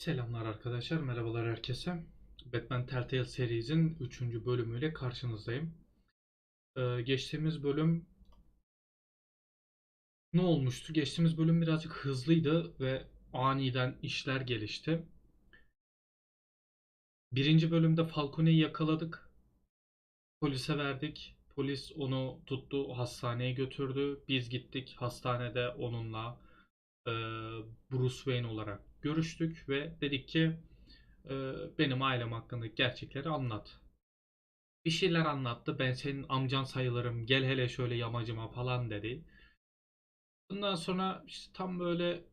Selamlar arkadaşlar, merhabalar herkese. Batman Telltale Series'in 3. bölümüyle karşınızdayım. Geçtiğimiz bölüm ne olmuştu? Geçtiğimiz bölüm birazcık hızlıydı ve aniden işler gelişti. Birinci bölümde Falcone'yi yakaladık. Polise verdik. Polis onu tuttu, hastaneye götürdü. Biz gittik hastanede onunla e, Bruce Wayne olarak görüştük ve dedik ki benim ailem hakkındaki gerçekleri anlat. Bir şeyler anlattı. Ben senin amcan sayılırım. Gel hele şöyle yamacıma falan dedi. Bundan sonra işte tam böyle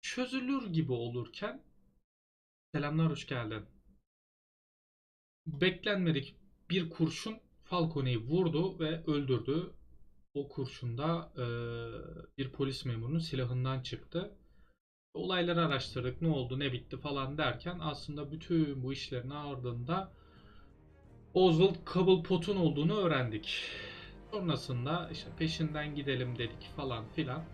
çözülür gibi olurken selamlar, hoş geldin. Beklenmedik bir kurşun Falcone'yi vurdu ve öldürdü. O kurşun da bir polis memurunun silahından çıktı. Olayları araştırdık. Ne oldu, ne bitti falan derken aslında bütün bu işlerin ardında Oswald Cobblepot'un olduğunu öğrendik. Sonrasında işte peşinden gidelim dedik falan filan.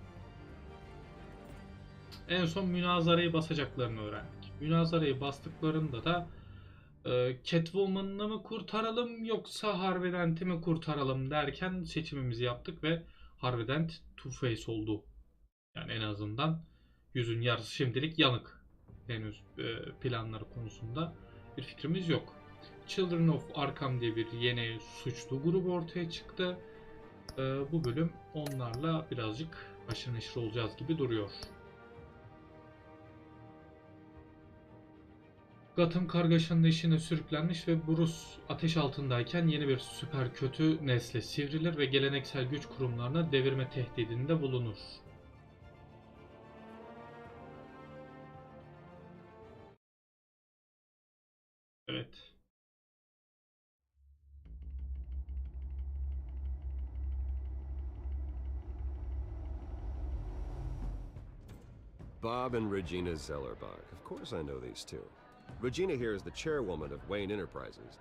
En son münazarayı basacaklarını öğrendik. Münazarayı bastıklarında da Catwoman'ı mı kurtaralım yoksa Harvey Dent'i mi kurtaralım derken seçimimizi yaptık ve Harvey Dent Two-Face oldu. Yani en azından yüzün yarısı şimdilik yanık. Henüz planları konusunda bir fikrimiz yok. Children of Arkham diye bir yeni suçlu grubu ortaya çıktı. Bu bölüm onlarla birazcık haşır neşir olacağız gibi duruyor. Gotham kargaşanın içine sürüklenmiş ve Bruce ateş altındayken yeni bir süper kötü nesle sivrilir ve geleneksel güç kurumlarına devirme tehdidinde bulunur. Evet. Bob and Regina Zellerbach. Of course I know these two. Regina here is the chairwoman of Wayne Enterprises.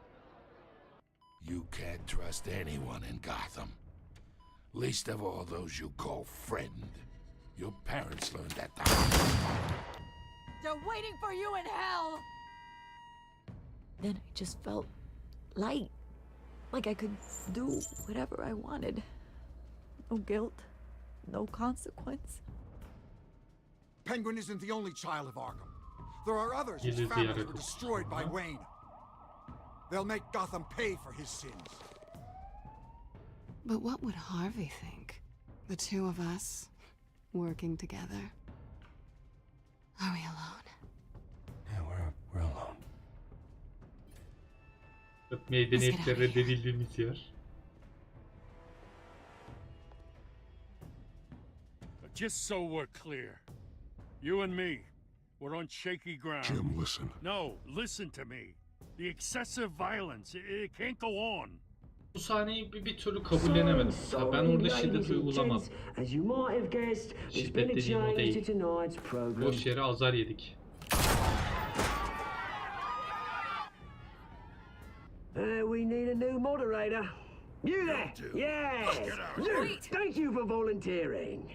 You can't trust anyone in Gotham. Least of all those you call friend. Your parents learned that the hard way. They're waiting for you in hell! Then I just felt light. Like I could do whatever I wanted. No guilt, no consequence. Penguin isn't the only child of Arkham. There are others whose families were destroyed by Wayne. They'll make Gotham pay for his sins. But what would Harvey think? The two of us, working together. Are we alone? Yeah, we're alone. Medeniyetle reddedildiğimiz yer. Just so we're clear, you and me, we're on shaky ground. Jim, listen. No, listen to me. The excessive violence, it can't go on. Bu sahneyi bir türlü kabullenemedim. Mesela ben orada şiddet uygulamadım. Şiddet dediğim o değil. Boş yere azar yedik. We need a new moderator. You there? Yes. You. Thank you for volunteering.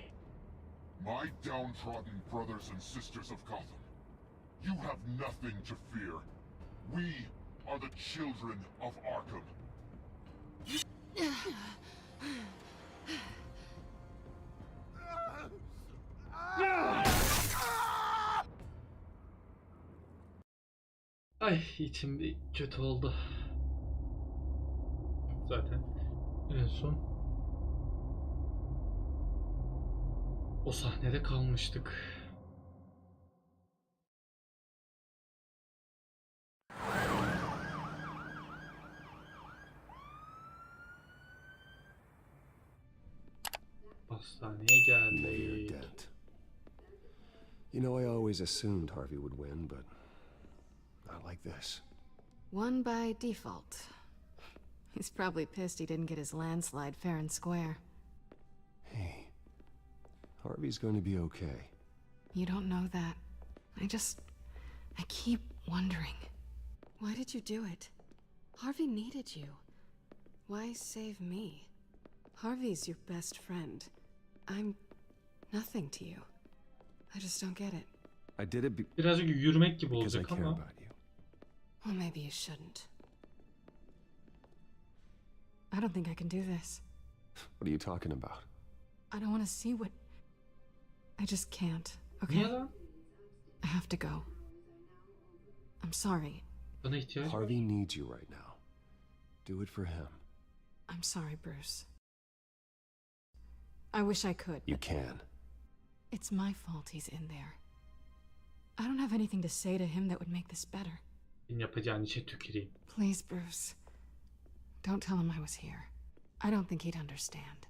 My downtrodden brothers and sisters of Gotham, you have nothing to fear. We are the children of Arkham. Ay, içim bir kötü oldu. Zaten en son o sahnede kalmıştık. Hastaneye Mayor geldik. Dent. You know, I always assumed Harvey would win, but not like this. Won by default. He's probably pissed he didn't get his landslide fair and square. Hey, Harvey's going to be okay. You don't know that. I keep wondering. Why did you do it? Harvey needed you. Why save me? Harvey's your best friend. I'm nothing to you. I just don't get it. I did it Birazcık yürümek gibi because I olacak care ama. about you. Well, maybe you shouldn't. I don't think I can do this. What are you talking about? I don't want to see what... I just can't, okay? Niye lan? I have to go. I'm sorry. Bana ihtiyacı var. Harvey needs you right now. Do it for him. I'm sorry, Bruce. I wish I could. You but can. It's my fault he's in there. I don't have anything to say to him that would make this better. Senin yapacağın işe tüküreyim. Please, Bruce. Don't tell him I was here. I don't think he'd understand.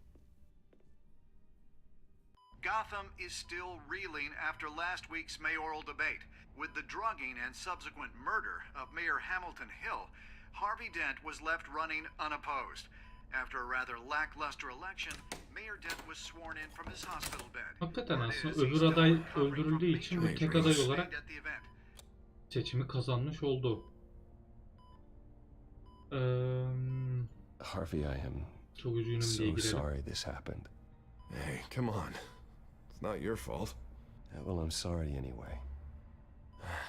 Gotham is still reeling after last week's mayoral debate. With the drugging and subsequent murder of Mayor Hamilton Hill, Harvey Dent was left running unopposed. After a rather lackluster election, Mayor Dent was sworn in from his hospital bed. Hakikaten aslında öbür aday öldürüldüğü için bu tek aday olarak seçimi kazanmış oldu. Harvey, I am Çok üzgünüm diye so girelim. sorry this happened. Hey, come on. It's not your fault. Well, I'm sorry anyway.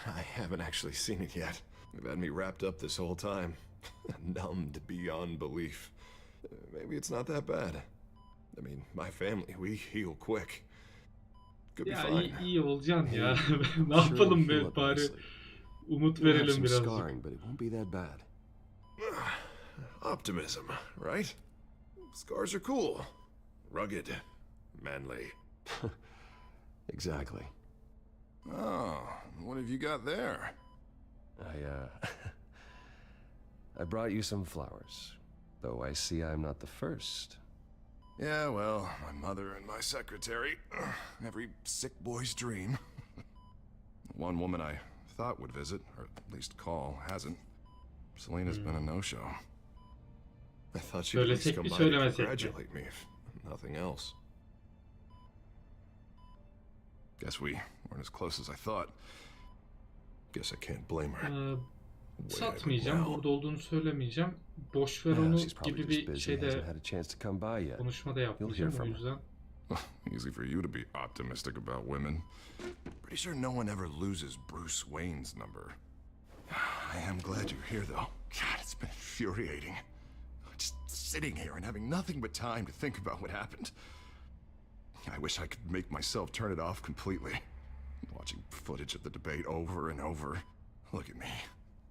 I haven't actually seen it yet. They've had me wrapped up this whole time. Numbed beyond belief. Maybe it's not that bad. I mean, my family, we heal quick. Could be Ya fine. iyi olacaksın ya. Ne yapalım be bari. Umut You'll have verelim some birazcık. scarring, but it won't be that bad. Optimism, right? Scars are cool. Rugged. Manly. Exactly. Oh, what have you got there? I brought you some flowers. Though I see I'm not the first. Yeah, well, my mother and my secretary. Every sick boy's dream. One woman I thought would visit, or at least call, hasn't. Selena's been a no-show. I thought she'd at least Söylesek come mi by to söylemesek mi? congratulate me, if nothing else. Guess we weren't as close as I thought. Guess I can't blame her. Satmayacağım, burada olduğunu söylemeyeceğim. Boş ver onu gibi bir şeyde konuşmada yapmayacağım o yüzden. Easy for you to be optimistic about women. Pretty sure no one ever loses Bruce Wayne's number. I am glad you're here, though. God, it's been infuriating. Just sitting here and having nothing but time to think about what happened. I wish I could make myself turn it off completely. Watching footage of the debate over and over. Look at me,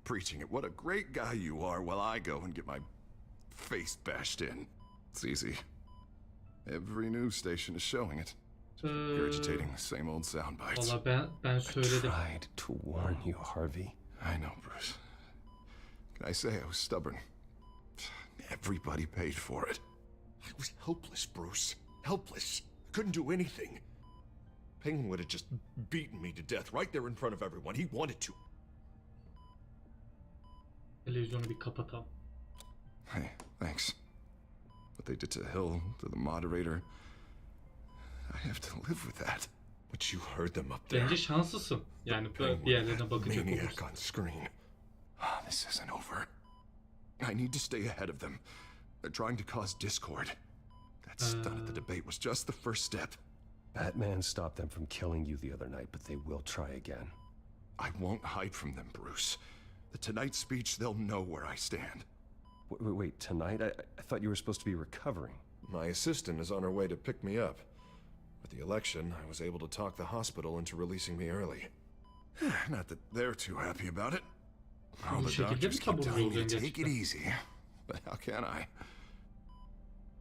preaching at what a great guy you are while I go and get my face bashed in. It's easy. Every news station is showing it. Regurgitating the same old sound bites. Valla ben söyledim. I tried to warn you, Harvey. I know, Bruce. Can I say I was stubborn? Everybody paid for it. I was helpless, Bruce. Helpless. Couldn't do anything. Penguin would have just beaten me to death right there in front of everyone. He wanted to. Televizyonu bir kapatalım. Hey, thanks. What they did to Hill, to the moderator, I have to live with that. But you heard them up there. Bence şanslısın. Yani diğerlerine bakacak Maniac olursan. on screen. This isn't over. I need to stay ahead of them. They're trying to cause discord. That stunt at the debate was just the first step. Batman stopped them from killing you the other night, but they will try again. I won't hide from them, Bruce. The Tonight speech, they'll know where I stand. Wait, tonight? I thought you were supposed to be recovering. My assistant is on her way to pick me up. With the election, I was able to talk the hospital into releasing me early. Not that they're too happy about it. All the doctors keep telling me to take it easy. But how can I?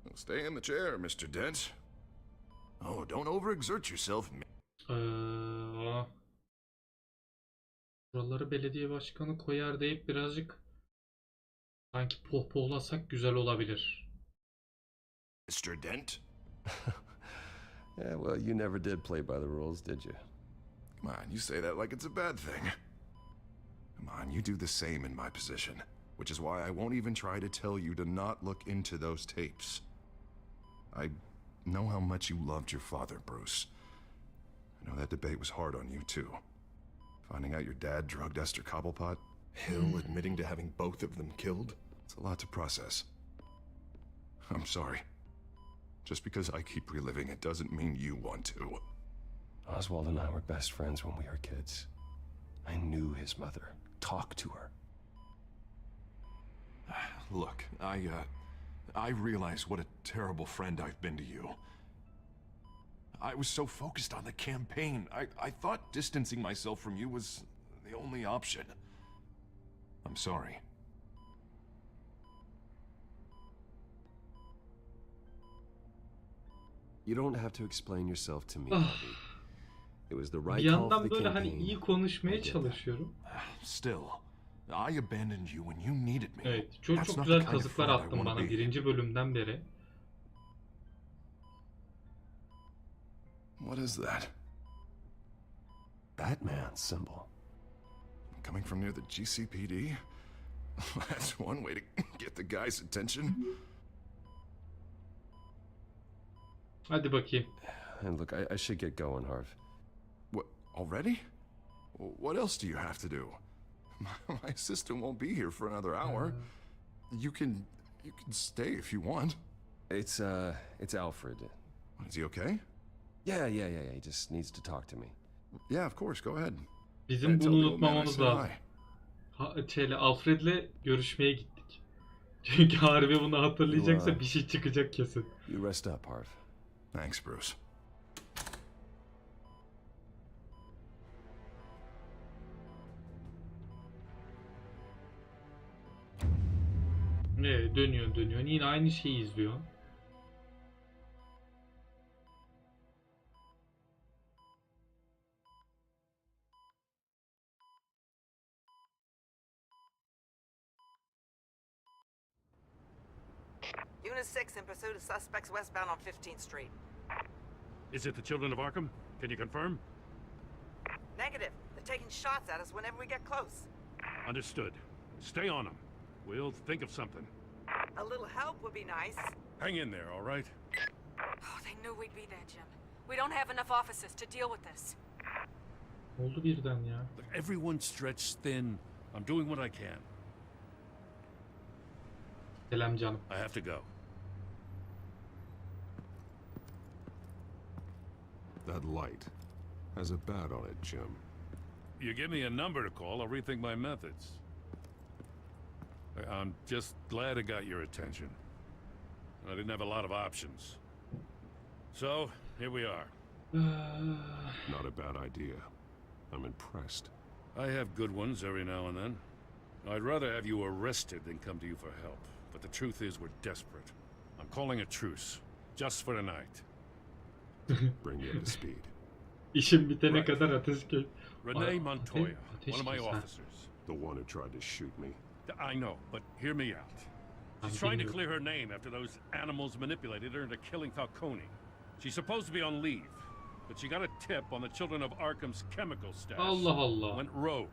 Well, stay in the chair, Mr. Dent. Oh, don't overexert yourself. Buraları belediye başkanı koyar deyip birazcık sanki pohpohlasak güzel olabilir. Mr. Dent? Yeah, well, you never did play by the rules, did you? Come on, you say that like it's a bad thing. Come on, you do the same in my position. Which is why I won't even try to tell you to not look into those tapes. I know how much you loved your father, Bruce. I know that debate was hard on you, too. Finding out your dad drugged Esther Cobblepot, Hill admitting to having both of them killed. It's a lot to process. I'm sorry. Just because I keep reliving it doesn't mean you want to. Oswald and I were best friends when we were kids. I knew his mother. Talked to her. Look, I realize what a terrible friend I've been to you. I was so focused on the campaign. I thought distancing myself from you was the only option. I'm sorry. You don't have to explain yourself to me, Harvey. It was the Bir right call for yandan the böyle hani campaign. iyi konuşmaya çalışıyorum. Still, I abandoned you when you needed me. Evet, çok That's çok not güzel the kind of kazıklar friend I attın wanna bana be. birinci bölümden beri. What is that? Batman symbol. Coming from near the GCPD? That's one way to get the guy's attention. Hadi bakayım. And look, I should get going, Harv. What, already? What else do you have to do? My assistant won't be here for another hour. You can stay if you want. It's Alfred. Is he okay? Yeah. He just needs to talk to me. Yeah, of course. Go ahead. Bizim Tell bunu the old man I unutmamamız said lazım. Alfred'le görüşmeye gittik. Çünkü Harvey bunu hatırlayacaksa bir şey çıkacak kesin. You rest up, Harv. Thanks, Bruce. Dönüyorsun. Yine aynı şeyi izliyor. Unit 6 in pursuit of suspects westbound on 15th Street. Is it the children of Arkham? Can you confirm? Negative. They're taking shots at us whenever we get close. Understood. Stay on them. We'll think of something. A little help would be nice. Hang in there, all right? Oh, they knew we'd be there, Jim. We don't have enough officers to deal with this. Oldu birden ya. Look, everyone's stretched thin. I'm doing what I can. Selam canım. I have to go. That light has a bat on it, Jim. You give me a number to call, I'll rethink my methods. I'm just glad it got your attention. I didn't have a lot of options. So, here we are. Not a bad idea. I'm impressed. I have good ones every now and then. I'd rather have you arrested than come to you for help. But the truth is we're desperate. I'm calling a truce. Just for tonight. Bring me up to speed. İşim bitene kadar ateş kes. Renee Montoya, ateş one of my kes, ha. officers. The one who tried to shoot me. I know, but hear me out. She's trying to clear her name after those animals manipulated her into killing Falcone. She's supposed to be on leave, but she got a tip on the children of Arkham's chemical stash. Allah Allah. Went rogue.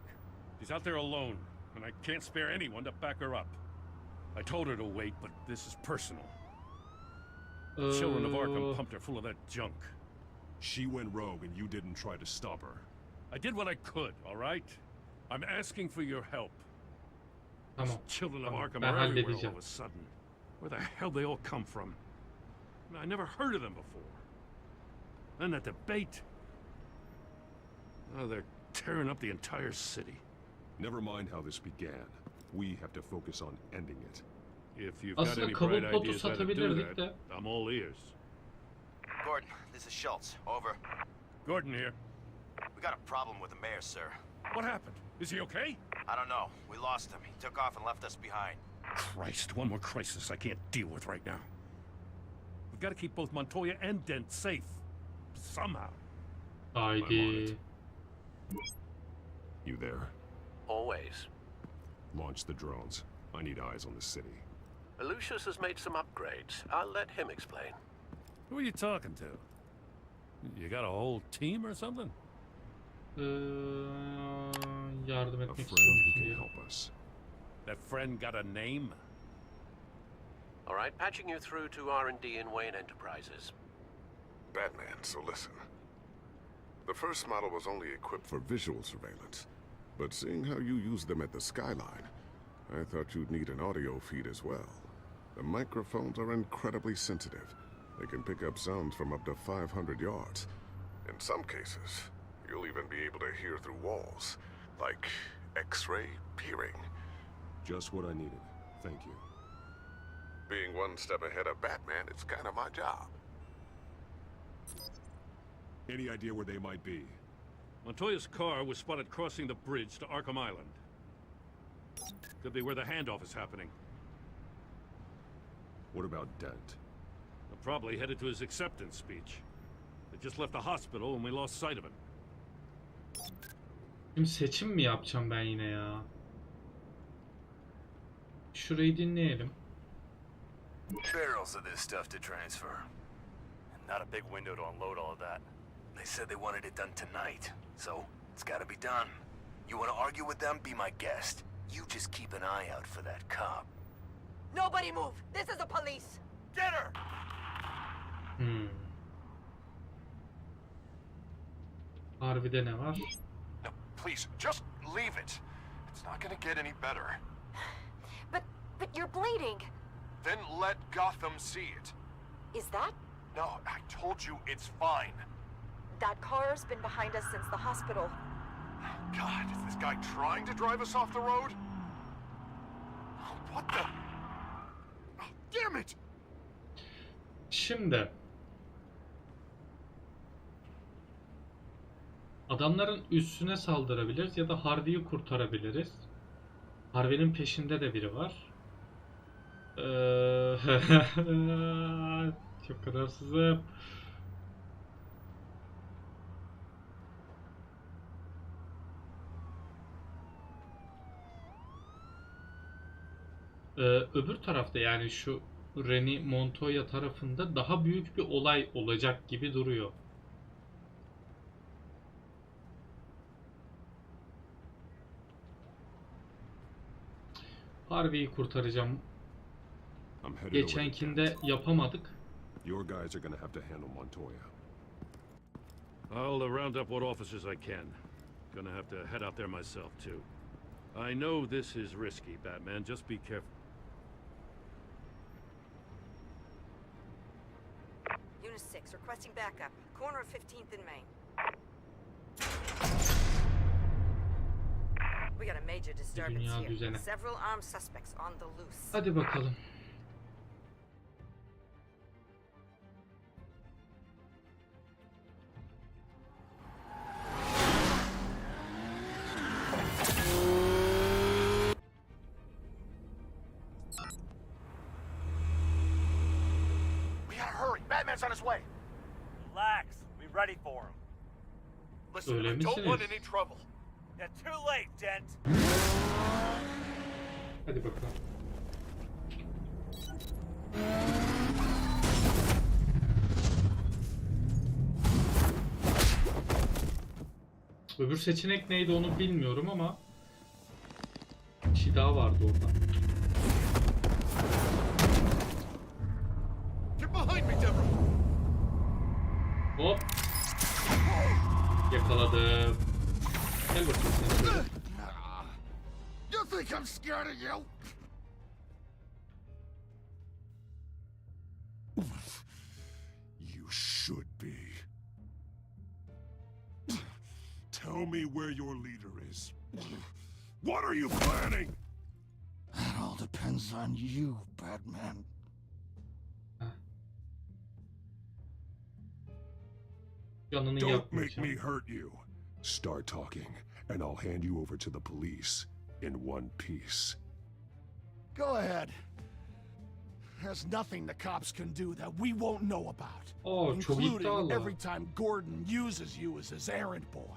She's out there alone, and I can't spare anyone to back her up. I told her to wait, but this is personal. The children of Arkham pumped her full of that junk. She went rogue and you didn't try to stop her. I did what I could, all right? I'm asking for your help. Tamam. These children of Tamam, Arkham ben are everywhere all halledeceğim. of a sudden. Where the hell they all come from? I never heard of them before. Then that debate. Oh, they're tearing up the entire city. Never mind how this began. We have to focus on ending it. If you've got Aslında any bright Cobblepot'u ideas how to do satabilirdik that, de. I'm all ears. Gordon, this is Schultz. Over. Gordon here. We got a problem with the mayor, sir. What happened? Is he okay? I don't know. We lost him. He took off and left us behind. Christ, one more crisis I can't deal with right now. We've got to keep both Montoya and Dent safe. Somehow. Haydi. You there? Always. Launch the drones. I need eyes on the city. Lucius has made some upgrades. I'll let him explain. Who are you talking to? You got a whole team or something? Yardım A etmek friend who istiyorum can diye. help us. That friend got a name? All right, patching you through to R&D in Wayne Enterprises. Batman, so listen. The first model was only equipped for visual surveillance, but seeing how you use them at the skyline, I thought you'd need an audio feed as well. The microphones are incredibly sensitive. They can pick up sounds from up to 500 yards. And in some cases, you'll even be able to hear through walls, like X-ray peering. Just what I needed. Thank you. Being one step ahead of Batman, it's kind of my job. Any idea where they might be? Montoya's car was spotted crossing the bridge to Arkham Island. Could be where the handoff is happening. What about Dent? They're probably headed to his acceptance speech. They just left the hospital and we lost sight of him. Şimdi seçim mi yapacağım ben yine ya? Şurayı dinleyelim. Barrels of this stuff to transfer. And not a big window to unload all of that. They said they wanted it done tonight, so it's gotta be done. You wanna argue with them? Be my guest. You just keep an eye out for that cop. Nobody move! This is the police! Get her! Harbide ne var? No, please, just leave it. It's not gonna get any better. But you're bleeding. Then let Gotham see it. Is that? No, I told you it's fine. That car's been behind us since the hospital. God, is this guy trying to drive us off the road? What the? Oh, damn it! Şimdi adamların üstüne saldırabiliriz ya da Harvey'yi kurtarabiliriz. Harvey'nin peşinde de biri var. Çok kararsızım. Öbür tarafta yani şu Reni Montoya tarafında daha büyük bir olay olacak gibi duruyor. Harvey'yi kurtaracağım. Geçenkinde yapamadık. Your guys are gonna have to handle Montoya. I'll round up what officers I can. Gonna have to head out there myself too. I know this is risky, Batman. Just be careful. Unit 6, requesting backup. Corner of 15th and Main. We got a major disturbance here. Düzene. Several armed suspects on the loose. Hadi bakalım. Batman's on his way. Relax. We're ready for him. Listen, I don't want any trouble. You're too late, Dent. Hadi bakalım. Öbür seçenek neydi onu bilmiyorum ama bir şey daha vardı orada. Hop. Yakaladım. Gel bakayım sen şöyle. You think I'm scared of you? You should be. Tell me where your leader is. What are you planning? That all depends on you, Batman. Don't make me hurt you. Start talking, and I'll hand you over to the police in one piece. Go ahead. There's nothing the cops can do that we won't know about. Oh, including every time Gordon uses you as his errand boy.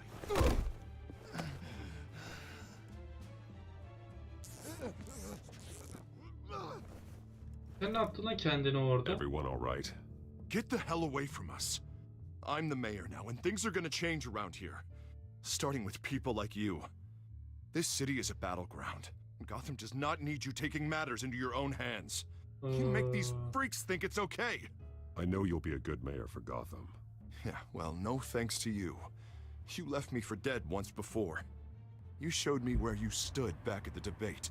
Sen ne yaptın lan kendini orada? Everyone all right? Get the hell away from us. I'm the mayor now, and things are gonna change around here. Starting with people like you. This city is a battleground. Gotham does not need you taking matters into your own hands. You make these freaks think it's okay. I know you'll be a good mayor for Gotham. Yeah, well, no thanks to you. You left me for dead once before. You showed me where you stood back at the debate.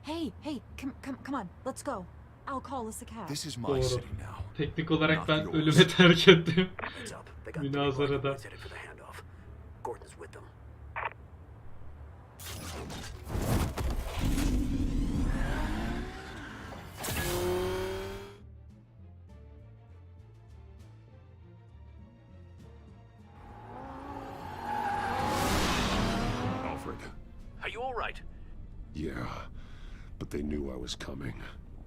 Hey, come on, let's go. I'll call us a cab. This is my city now. Teknik olarak ben ölüme terk ettim. Heads up. They got 3 Münazarada. boys headed for the handoff. Gordon's with them. Alfred. Are you all right? Yeah, but they knew I was coming.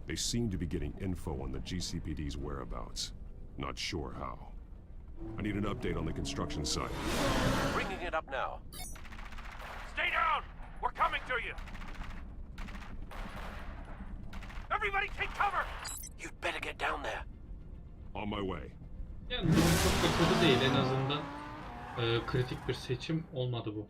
They seem to be getting info on the GCPD's whereabouts. Not sure how. I need an update on the construction site. Bringing it up now. Stay down! We're coming to you! Everybody take cover! You'd better get down there. On my way. Yani çok da kötü değil, en azından kritik bir seçim olmadı bu.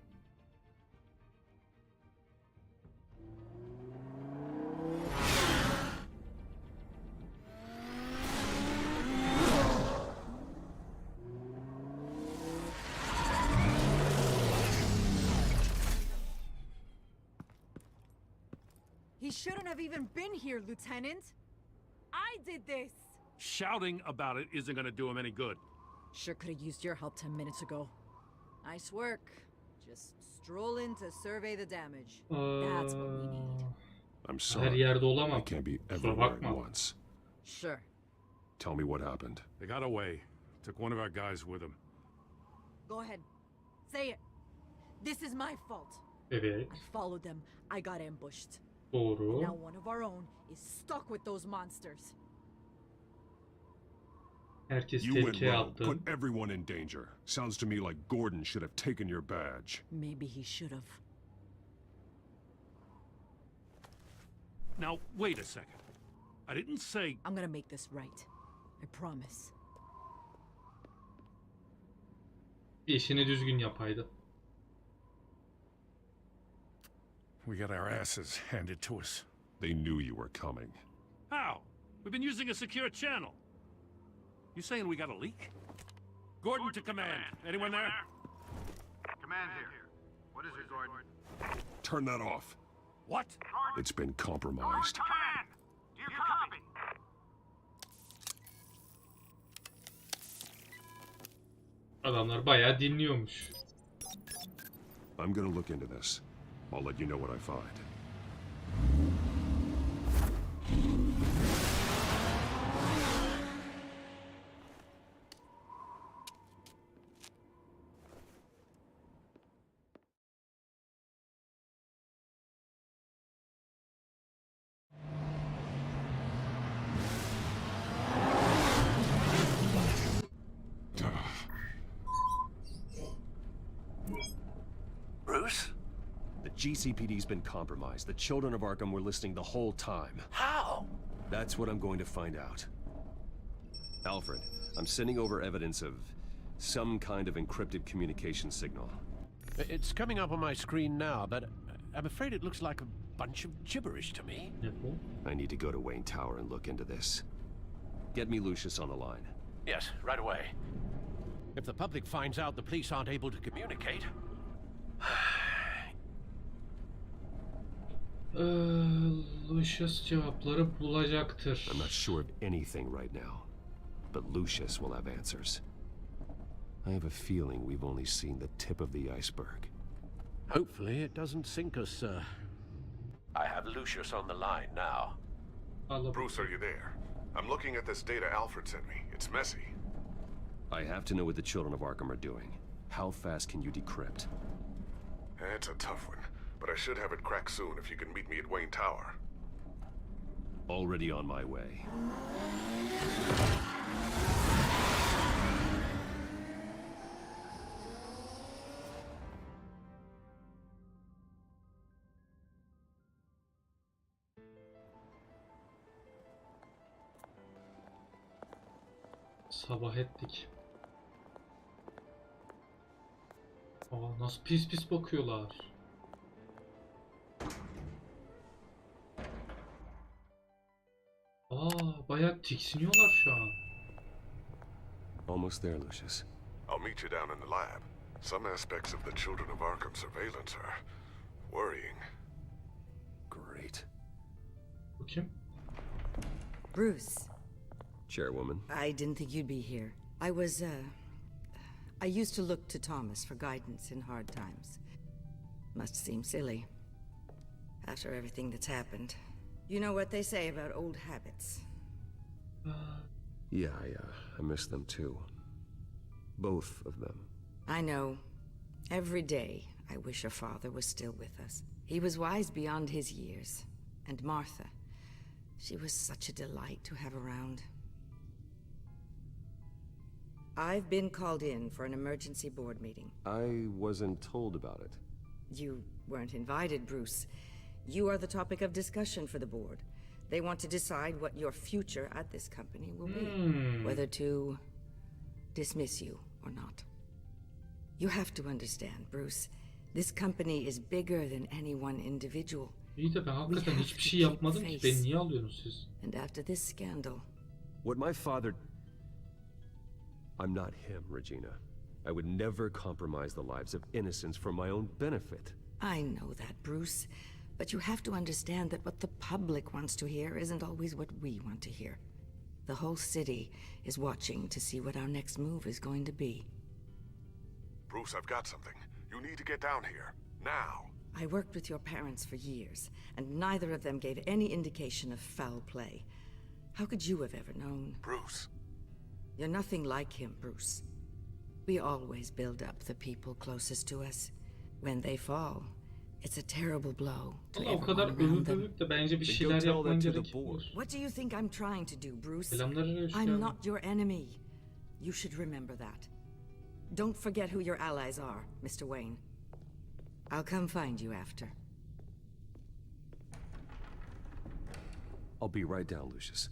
He shouldn't have even been here, Lieutenant. I did this. Shouting about it isn't gonna do him any good. Sure could have used your help 10 minutes ago. Nice work. Just stroll in to survey the damage. That's what we need. I'm sorry. Her yerde olamam. I can't be Kusura everywhere at bakma. once. Sure. Tell me what happened. They got away. Took one of our guys with them. Go ahead. Say it. This is my fault. Evet. I followed them. I got ambushed. Doğru. Now one of our own is stuck with those monsters. Herkes You went tehlikeye rogue, attı. put everyone in danger. Sounds to me like Gordon should have taken your badge. Maybe he should have. Now, wait a second. I didn't say... I'm gonna make this right. I promise. İşini düzgün yapaydı. We got our asses handed to us. They knew you were coming. How? We've been using a secure channel. You saying we got a leak? Gordon to command. Anyone there? Command here. What is it, Gordon? Turn that off. What? It's been compromised. Command! Do you copy? Adamlar bayağı dinliyormuş. I'm gonna look into this. I'll let you know what I find. Bruce? The GCPD's been compromised. The children of Arkham were listening the whole time. How? That's what I'm going to find out. Alfred, I'm sending over evidence of some kind of encrypted communication signal. It's coming up on my screen now, but I'm afraid it looks like a bunch of gibberish to me. I need to go to Wayne Tower and look into this. Get me Lucius on the line. Yes, right away. If the public finds out the police aren't able to communicate... Lucius cevapları bulacaktır. I'm not sure of anything right now, but Lucius will have answers. I have a feeling we've only seen the tip of the iceberg. Hopefully it doesn't sink us, sir. I have Lucius on the line now. Bruce, are you there? I'm looking at this data Alfred sent me. It's messy. I have to know what the children of Arkham are doing. How fast can you decrypt? It's a tough one, but I should have it cracked soon if you can meet me at Wayne Tower. Already on my way. Sabah ettik. Aa, nasıl pis pis bakıyorlar. Aa, bayağı tiksiniyorlar şu an. Almost there, Lucius. I'll meet you down in the lab. Some aspects of the Children of Arkham surveillance are worrying. Great. Bu kim? Bruce. Chairwoman. I didn't think you'd be here. I was, I used to look to Thomas for guidance in hard times. Must seem silly. After everything that's happened. You know what they say about old habits. Yeah, I miss them too. Both of them. I know. Every day, I wish your father was still with us. He was wise beyond his years. And Martha, she was such a delight to have around. I've been called in for an emergency board meeting. I wasn't told about it. You weren't invited, Bruce. You are the topic of discussion for the board. They want to decide what your future at this company will be. Whether to dismiss you or not. You have to understand, Bruce. This company is bigger than any one individual. İyi de ben hakikaten hiçbir şey yapmadım ki. Beni niye alıyorsunuz siz? And after this scandal. What my father... I'm not him, Regina. I would never compromise the lives of innocents for my own benefit. I know that, Bruce. But you have to understand that what the public wants to hear isn't always what we want to hear. The whole city is watching to see what our next move is going to be. Bruce, I've got something. You need to get down here. Now. I worked with your parents for years, and neither of them gave any indication of foul play. How could you have ever known? Bruce. You're nothing like him, Bruce. We always build up the people closest to us. When they fall, it's a terrible blow to O kadar everyone around them. övüp de bence bir şeyler yapman gerekiyor. What do you think I'm trying to do, Bruce? Selamlar, hoş I'm geldin. not your enemy. You should remember that. Don't forget who your allies are, Mr. Wayne. I'll come find you after. I'll be right down, Lucius.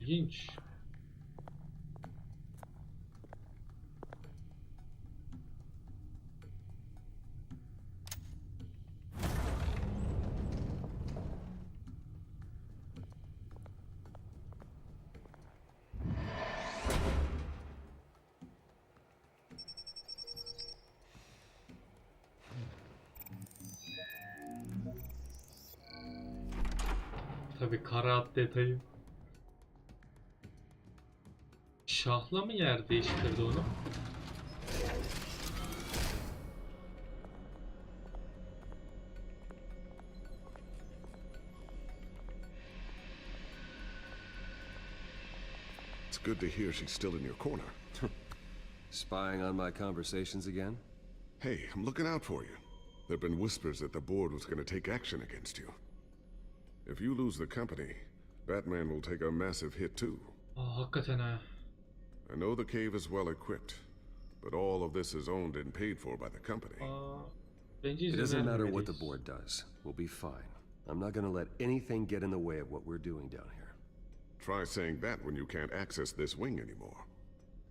İlginç. Tabii kara detayı. Şahla mı yer değiştirdi onu? It's good to hear she's still in your corner. Spying on my conversations again? Hey, I'm looking out for you. There have been whispers that the board was going to take action against you. If you lose the company, Batman will take a massive hit too. Hakikaten ha. I know the cave is well equipped, but all of this is owned and paid for by the company. It doesn't matter what the board does. We'll be fine. I'm not gonna let anything get in the way of what we're doing down here. Try saying that when you can't access this wing anymore.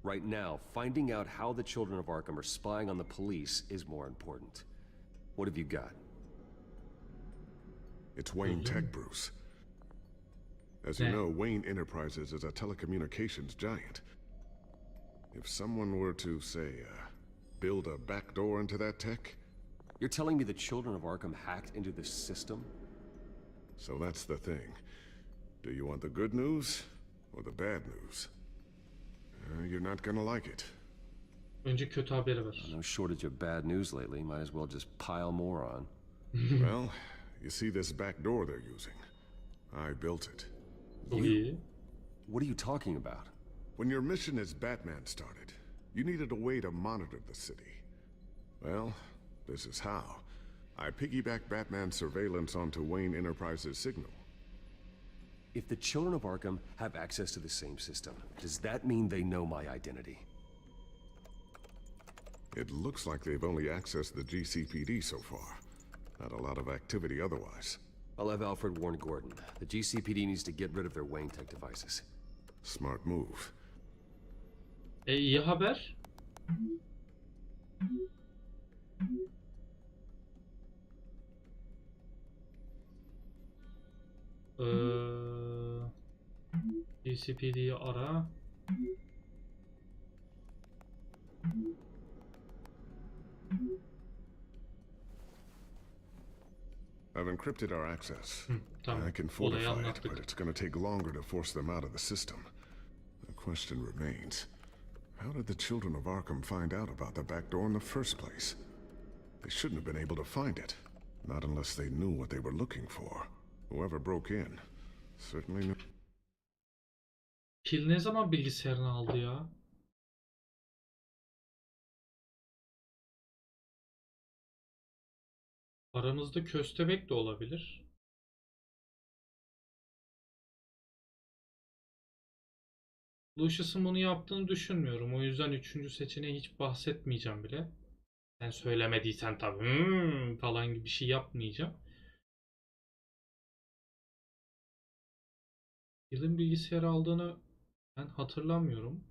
Right now, finding out how the children of Arkham are spying on the police is more important. What have you got? It's Wayne Tech, Bruce. As you know, Wayne Enterprises is a telecommunications giant. If someone were to, say, build a backdoor into that tech... You're telling me the children of Arkham hacked into this system? So that's the thing. Do you want the good news or the bad news? You're not gonna like it. Önce kötü haberi ver. No shortage of bad news lately. Might as well just pile more on. Well, you see this back door they're using? I built it. You? What are you talking about? When your mission as Batman started, you needed a way to monitor the city. Well, this is how. I piggybacked Batman's surveillance onto Wayne Enterprises' signal. If the children of Arkham have access to the same system, does that mean they know my identity? It looks like they've only accessed the GCPD so far. Not a lot of activity otherwise. I'll have Alfred warn Gordon. The GCPD needs to get rid of their Wayne Tech devices. Smart move. İyi haber. GCPD'yi ara. I've encrypted our access. Tamam. I can Olayı fortify it, anlattık. but it's going to take longer to force them out of the system. The question remains, how did the children of Arkham find out about the back door in the first place? They shouldn't have been able to find it. Not unless they knew what they were looking for. Whoever broke in certainly knew. Pil ne zaman bilgisayarını aldı ya? Aramızda köstebek de olabilir. Lucius'un bunu yaptığını düşünmüyorum. O yüzden 3. seçeneği hiç bahsetmeyeceğim bile. Sen söylemediysen tabii falan gibi bir şey yapmayacağım. Yılın bilgisayarı aldığını ben hatırlamıyorum.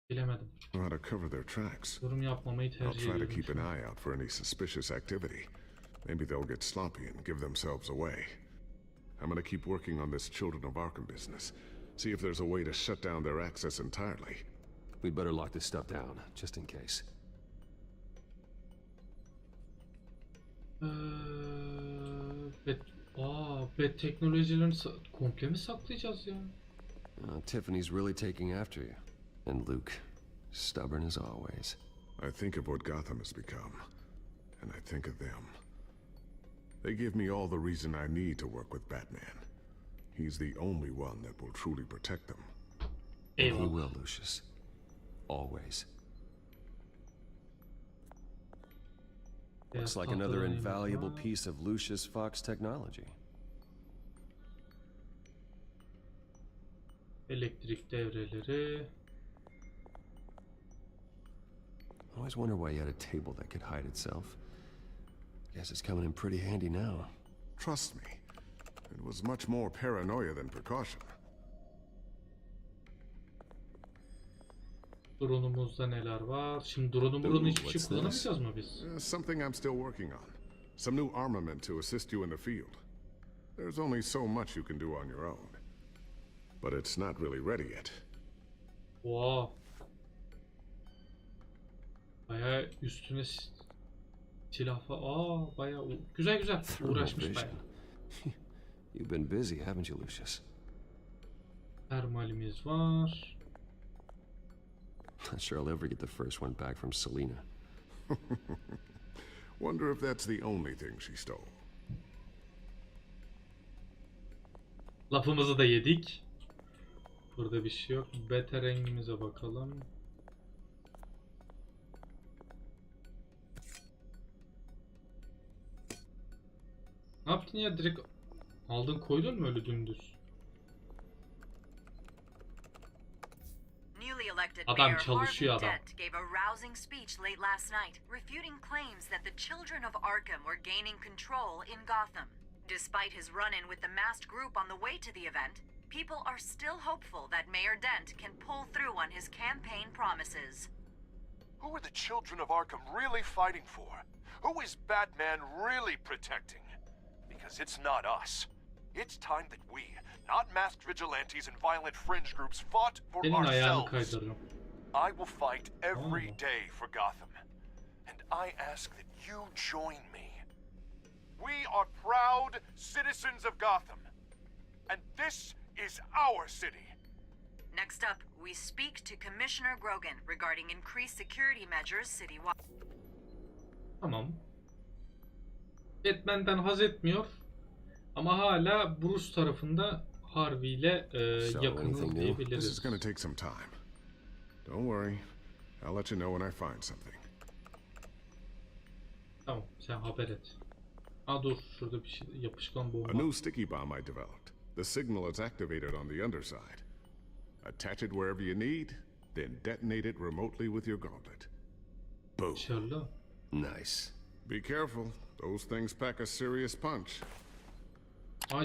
Bilemedim. How to cover their tracks. Yorum yapmamayı I'll tercih try to ediyorum. keep an eye out for any suspicious activity. Maybe they'll get sloppy and give themselves away. I'm gonna keep working on this Children of Arkham business. See if there's a way to shut down their access entirely. We'd better lock this stuff down, just in case. Bet teknolojilerini komple mi saklayacağız ya? Tiffany's really taking after you. And Luke, stubborn as always. I think of what Gotham has become, and I think of them. They give me all the reason I need to work with Batman. He's the only one that will truly protect them. And he will, Lucius. Always. Looks like another invaluable piece of Lucius Fox technology. Elektrik devreleri. I always wonder why you had a table that could hide itself. Guess it's coming in pretty handy now. Trust me, it was much more paranoia than precaution. Drone'umuzda neler var? Şimdi drone'un hiçbir şey kullanamayacağız mı biz? Something I'm still working on. Some new armament to assist you in the field. There's only so much you can do on your own. But it's not really ready yet. Wow. Bayağı üstüne silah var. Bayağı güzel. Uğraşmış bayağı. You've been busy, haven't you, Lucius? Termalimiz var. Not sure I'll ever get the first one back from Selena. Wonder if that's the only thing she stole. Lafımızı da yedik. Burada bir şey yok. Beta rengimize bakalım. Ne yaptın ya? Direkt aldın koydun mu öyle dümdüz? Adam çalışıyor adam. Dent gave a rousing speech late last night, refuting claims that the children of Arkham were gaining control in Gotham. Despite his run-in with the masked group on the way to the event, people are still hopeful that Mayor Dent can pull through on his campaign promises. Who are the children of Arkham really fighting for? Who is Batman really protecting? Because it's not us. It's time that we, not masked vigilantes and violent fringe groups, fought for ourselves. I will fight every day for Gotham. And I ask that you join me. We are proud citizens of Gotham. And this is our city. Next up, we speak to Commissioner Grogan regarding increased security measures citywide. Tamam. Batman'den haz etmiyor. Ama hala Bruce tarafında Harvey ile yakınız diyebiliriz. This is going to take some time. Don't worry. I'll let you know when I find something. Tamam, sen haber et. Dur, şurada bir şey, yapışkan bomba. A new sticky bomb I developed. The signal is activated on the underside. Attach it wherever you need, then detonate it remotely with your gauntlet. Boom. Başarılı. Nice. Be careful. Those things pack a serious punch.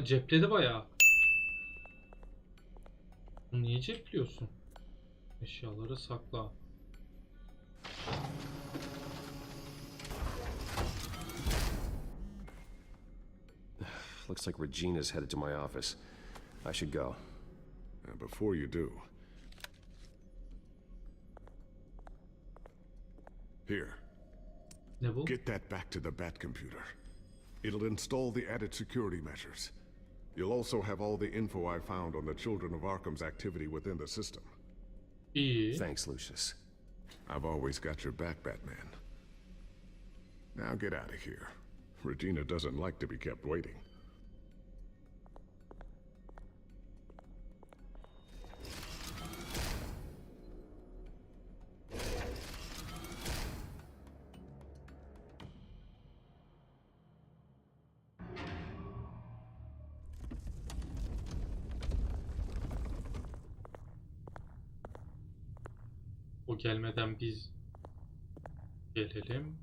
Cepledi bayağı. Niye cepliyorsun? Eşyaları sakla. Looks like Regina's headed to my office. I should go. And before you do... Here. Ne bu? Get that back to the Bat computer. It'll install the added security measures. You'll also have all the info I found on the Children of Arkham's activity within the system. İyi. Thanks, Lucius. I've always got your back, Batman. Now get out of here. Regina doesn't like to be kept waiting. O gelmeden biz gelelim.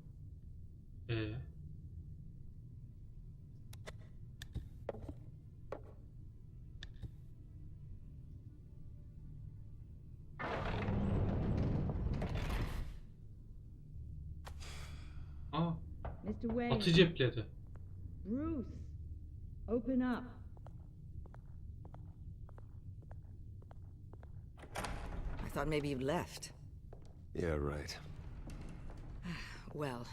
Aa, Mr. Wayne. atı cepledi. Bruce, open up. I thought maybe you left. Yeah, right. Well,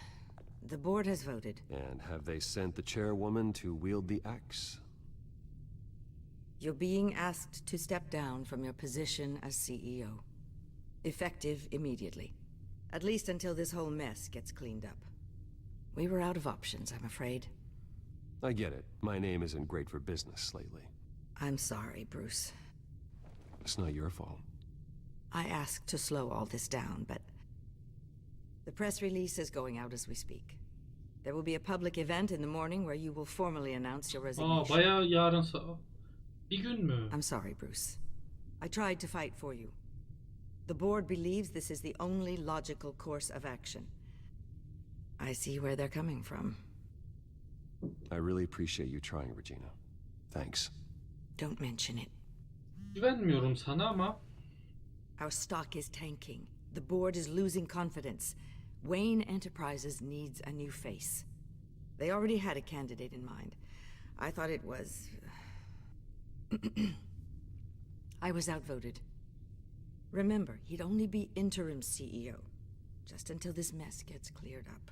the board has voted. And have they sent the chairwoman to wield the axe? You're being asked to step down from your position as CEO. Effective immediately. At least until this whole mess gets cleaned up. We were out of options, I'm afraid. I get it. My name isn't great for business lately. I'm sorry, Bruce. It's not your fault. I asked to slow all this down, but the press release is going out as we speak. There will be a public event in the morning where you will formally announce your resignation. Bayağı yarın bir gün mü? I'm sorry, Bruce. I tried to fight for you. The board believes this is the only logical course of action. I see where they're coming from. I really appreciate you trying, Regina. Thanks. Don't mention it. Güvenmiyorum sana ama. Our stock is tanking. The board is losing confidence. Wayne Enterprises needs a new face. They already had a candidate in mind. I thought it was... I was outvoted. Remember, he'd only be interim CEO. Just until this mess gets cleared up.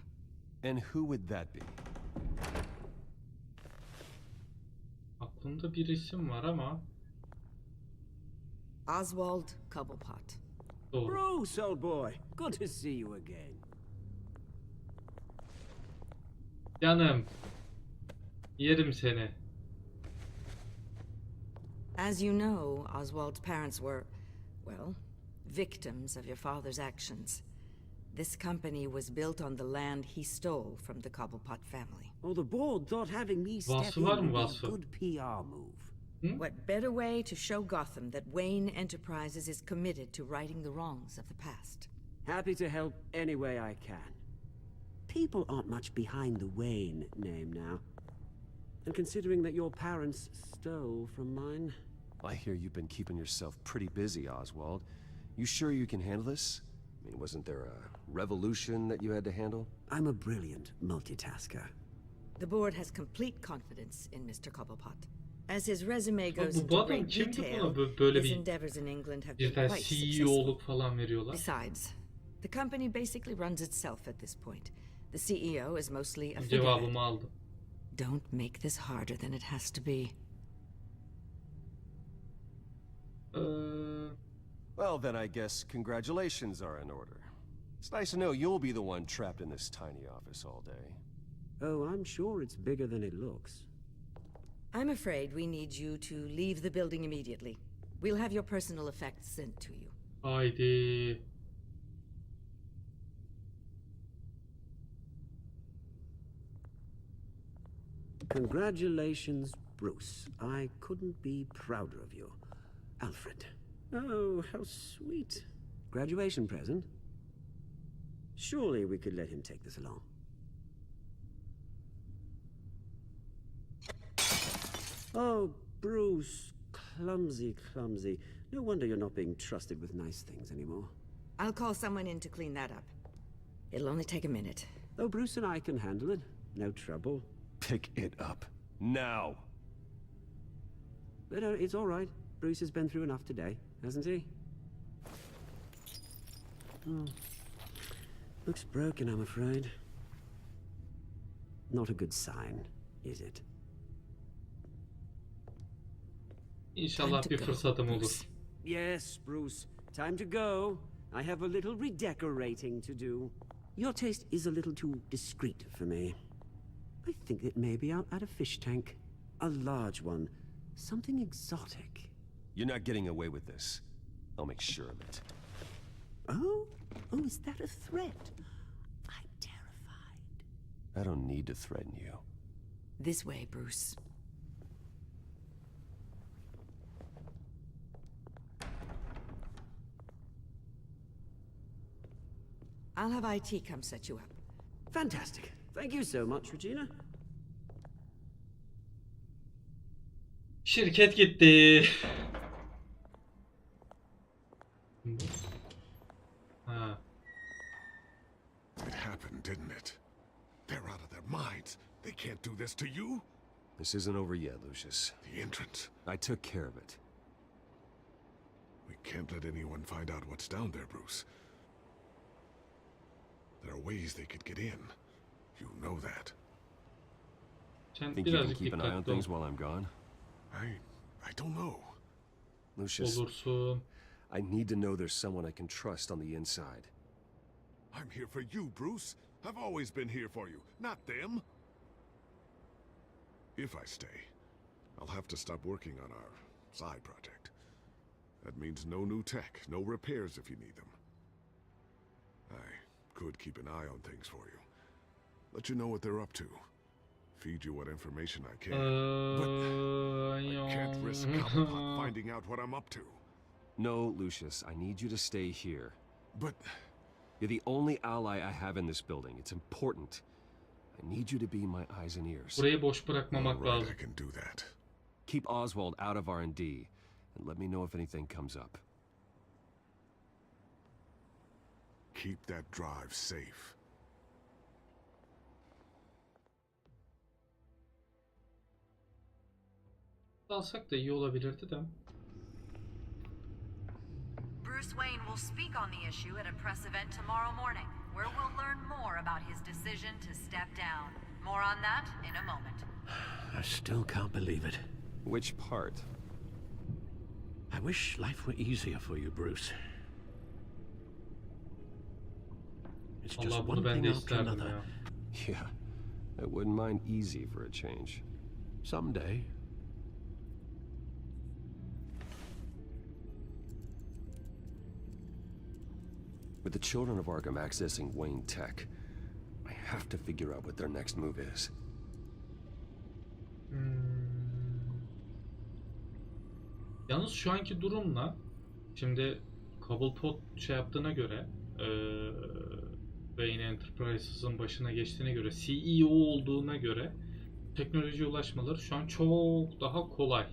And who would that be? Aklımda bir isim var ama. Oswald Cobblepot. Doğru. Bruce, old boy. Good to see you again. Canım. Yerim seni. As you know, Oswald's parents were, well, victims of your father's actions. This company was built on the land he stole from the Cobblepot family. Oh, the board thought having me step in would be a good PR move. What better way to show Gotham that Wayne Enterprises is committed to righting the wrongs of the past? Happy to help any way I can. People aren't much behind the Wayne name now. And considering that your parents stole from mine... I hear you've been keeping yourself pretty busy, Oswald. You sure you can handle this? I mean, wasn't there a revolution that you had to handle? I'm a brilliant multitasker. The board has complete confidence in Mr. Cobblepot. As his resume goes into great detail, his endeavors in England have been quite successful. Besides, the company basically runs itself at this point. The CEO is mostly a figurehead. Don't make this harder than it has to be. Well, then I guess congratulations are in order. It's nice to know you'll be the one trapped in this tiny office all day. Oh, I'm sure it's bigger than it looks. I'm afraid we need you to leave the building immediately. We'll have your personal effects sent to you. Haydi. Congratulations, Bruce. I couldn't be prouder of you. Alfred. Oh, how sweet. Graduation present? Surely we could let him take this along. Oh, Bruce. Clumsy, clumsy. No wonder you're not being trusted with nice things anymore. I'll call someone in to clean that up. It'll only take a minute. Oh, Bruce and I can handle it. No trouble. Pick it up. Now. But it's all right. Bruce has been through enough today, hasn't he? Oh. Looks broken, I'm afraid. Not a good sign, is it? İnşallah bir fırsatım olur. Yes, Bruce. Time to go. I have a little redecorating to do. Your taste is a little too discreet for me. I think that maybe I'll add a fish tank. A large one. Something exotic. You're not getting away with this. I'll make sure of it. Oh? Oh, is that a threat? I'm terrified. I don't need to threaten you. This way, Bruce. I'll have IT come set you up. Fantastic. Thank you so much, Regina. Şirket gitti. Ha. It happened, didn't it? They're out of their minds. They can't do this to you. This isn't over yet, Lucius. The entrance. I took care of it. We can't let anyone find out what's down there, Bruce. There are ways they could get in. You know that. Think you can keep an eye on things while I'm gone? I don't know. Lucius, Olursun. I need to know there's someone I can trust on the inside. I'm here for you, Bruce. I've always been here for you, not them. If I stay, I'll have to stop working on our side project. That means no new tech, no repairs if you need them. I could keep an eye on things for you. Let you know what they're up to. Feed you what information I can. But I can't risk Cobblepot finding out what I'm up to. No, Lucius, I need you to stay here. But you're the only ally I have in this building. It's important. I need you to be my eyes and ears. Burayı boş bırakmamak lazım. I can do that. Keep Oswald out of R&D and let me know if anything comes up. Keep that drive safe. Alsak da iyi olabilirdi de. Bruce Wayne will speak on the issue at a press event tomorrow morning, where we'll learn more about his decision to step down. More on that in a moment. I still can't believe it. Which part? I wish life were easier for you, Bruce. It's just one thing after another. Yeah, I wouldn't mind easy for a change. Someday. With the children of Arkham accessing Wayne Tech, I have to figure out what their next move is. Yalnız şu anki durumla şimdi Cobblepot şey yaptığına göre Wayne Enterprises'ın başına geçtiğine göre, CEO olduğuna göre teknolojiye ulaşmaları şu an çok daha kolay.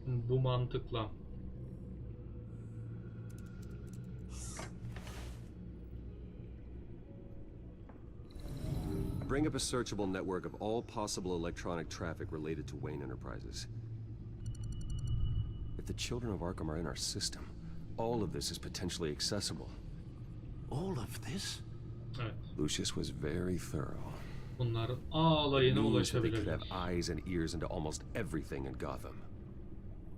Bu mantıkla. Bring up a searchable network of all possible electronic traffic related to Wayne Enterprises. If the children of Arkham are in our system, all of this is potentially accessible. All of this? Evet. Lucius was very thorough. Bunlar alayına They could ulaşabilirler. have eyes and ears into almost everything in Gotham.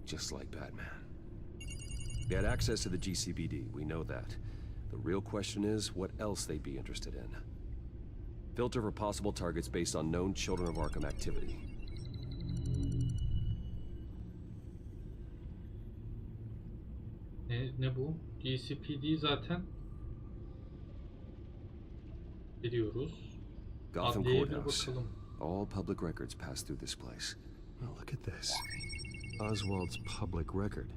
Just like Batman. They had access to the GCPD, we know that. The real question is, what else they'd be interested in. Filter for possible targets based on known Children of Arkham activity. Ne bu? GCPD zaten biliyoruz. Gotham Adliyeye bir Courthouse. bakalım. All public records pass through this place. Oh, look at this. Oswald's public record.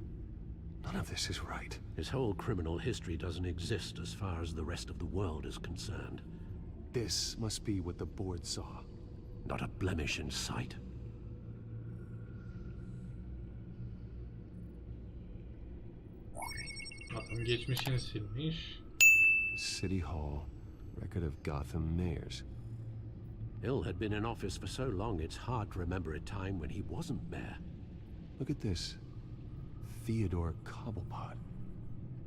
None of this is right. His whole criminal history doesn't exist as far as the rest of the world is concerned. This must be what the board saw. Not a blemish in sight. Adam geçmişini silmiş. City Hall, record of Gotham mayors. Hill had been in office for so long it's hard to remember a time when he wasn't mayor. Look at this. Theodore Cobblepot.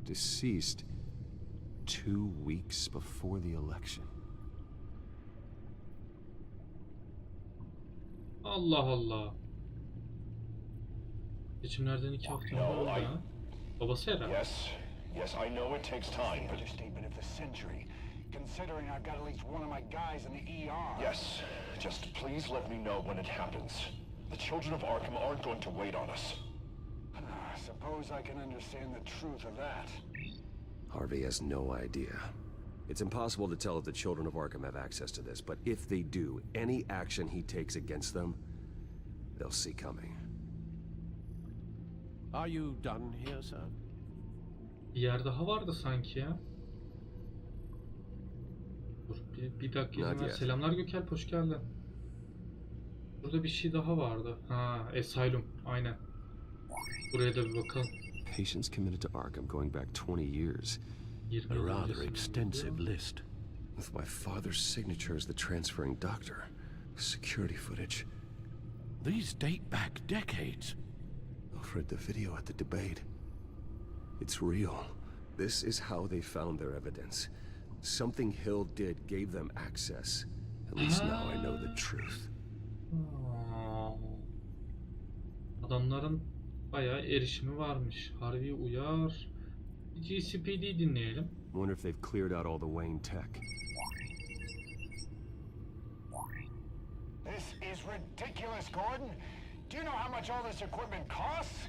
Deceased 2 weeks before the election. Allah Allah. Seçimlerden 2 hafta önce oldu ha. Babası herhalde. Yes, I know it takes time. Understatement of the century, considering I've got at least one of my guys in the ER. Yes, just please let me know when it happens. The children of Arkham aren't going to wait on us. I suppose I can understand the truth of that. Harvey has no idea. It's impossible to tell if the children of Arkham have access to this, but if they do, any action he takes against them, they'll see coming. Are you done here, sir? Bir yer daha vardı sanki ya. Dur bir dakika izin ver. Selamlar Gökalp, hoş geldin. Burada bir şey daha vardı. Ha, Asylum, aynen. Buraya da bir bakalım. Patients committed to Arkham going back 20 years. A rather extensive list. With my father's signature as the transferring doctor. Security footage. These date back decades. I've read the video at the debate. It's real. This is how they found their evidence. Something Hill did gave them access. At least now I know the truth. Adamların bayağı erişimi varmış. Harvey uyar. GCPD dinleyelim. Wonder if they've cleared out all the Wayne tech. This is ridiculous, Gordon. Do you know how much all this equipment costs?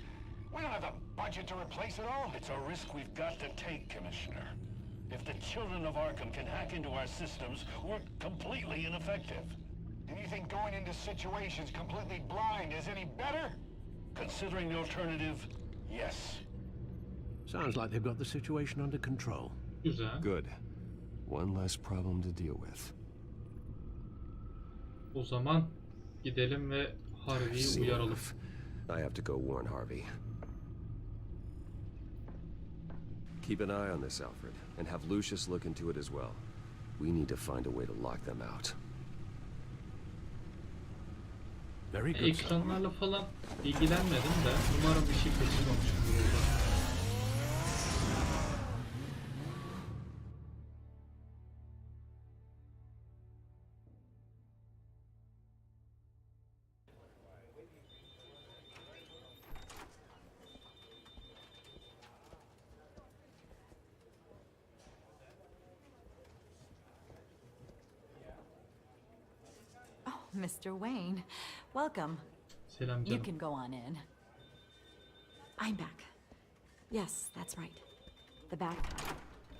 We don't have the budget to replace it all. It's a risk we've got to take, Commissioner. If the children of Arkham can hack into our systems, we're completely ineffective. And you think going into situations completely blind is any better? Considering the alternative, yes. Sounds like they've got the situation under control. Güzel. Good. One less problem to deal with. O zaman gidelim ve Harvey'i uyaralım. I have to go warn Harvey. Keep an eye on this, Alfred, and have Lucius look into it as well. We need to find a way to lock them out. Very good. Ekranlarla falan ilgilenmedim de umarım bir şey kaçırmamışımdır orada. Mr. Wayne, welcome. Selam canım. You can go on in. I'm back. Yes, that's right. The back.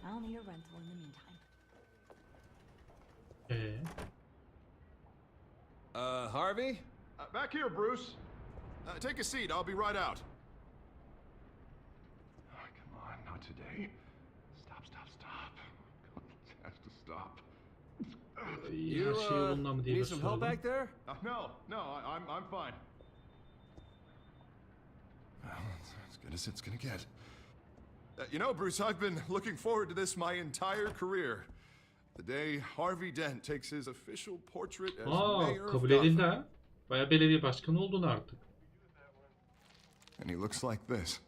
I'll need a rental in the meantime. Harvey? Back here, Bruce. Take a seat. I'll be right out. Oh, come on, not today. Stop. It has to stop. Her şey yolunda mı diye need some help başlayalım. back there? No, I'm fine. Well, it's as good as it's gonna get. You know, Bruce, I've been looking forward to this my entire career. The day Harvey Dent takes his official portrait as mayor of Kabul edildi Gotham. ha. Bayağı belediye başkanı oldun artık. And he looks like this.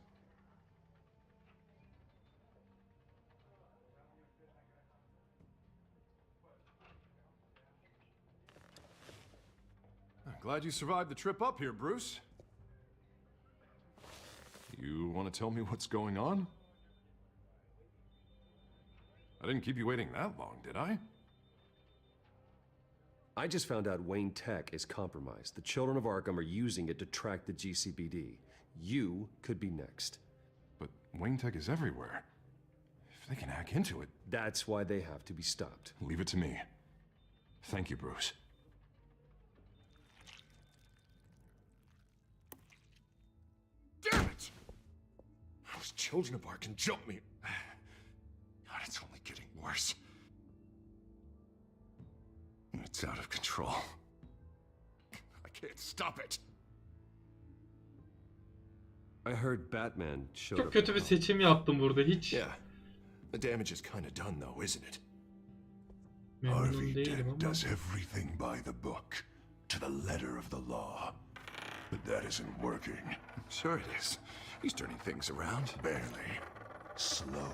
Glad you survived the trip up here, Bruce. You want to tell me what's going on? I didn't keep you waiting that long, did I? I just found out Wayne Tech is compromised. The children of Arkham are using it to track the GCPD. You could be next. But Wayne Tech is everywhere. If they can hack into it... That's why they have to be stopped. Leave it to me. Thank you, Bruce. Damn it! Those children of Arkham jumped me. God, it's only getting worse. It's out of control. I can't stop it. I heard Batman showed Çok up. kötü bir seçim yaptım burada hiç. Yeah. The damage is kind of done though, isn't it? Memnun Harvey değilim Dent ama. does everything by the book, to the letter of the law. But that isn't working. Sure it is. He's turning things around. Barely. Slowly.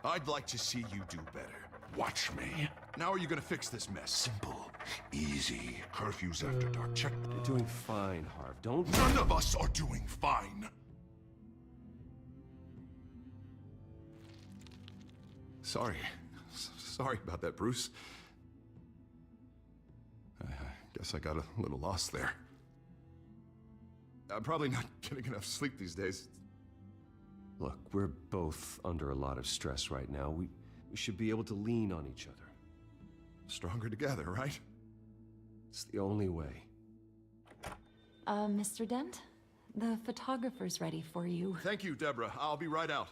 I'd like to see you do better. Watch me. Now are you gonna fix this mess? Simple. Easy. Curfews after dark. Check. You're doing fine, Harv. Don't... None of us are doing fine. Sorry. Sorry about that, Bruce. I guess I got a little lost there. I'm probably not getting enough sleep these days. Look, we're both under a lot of stress right now. We should be able to lean on each other. Stronger together, right? It's the only way. Mr. Dent? The photographer's ready for you. Thank you, Deborah. I'll be right out.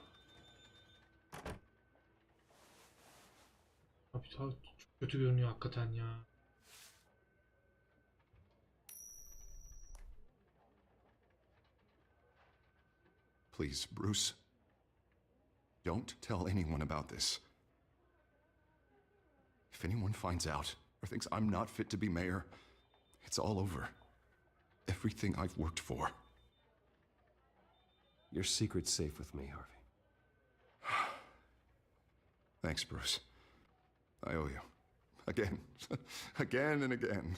Abi çok kötü görünüyor hakikaten ya. Please, Bruce. Don't tell anyone about this. If anyone finds out or thinks I'm not fit to be mayor, it's all over. Everything I've worked for. Your secret's safe with me, Harvey. Thanks, Bruce. I owe you. Again. Again and again.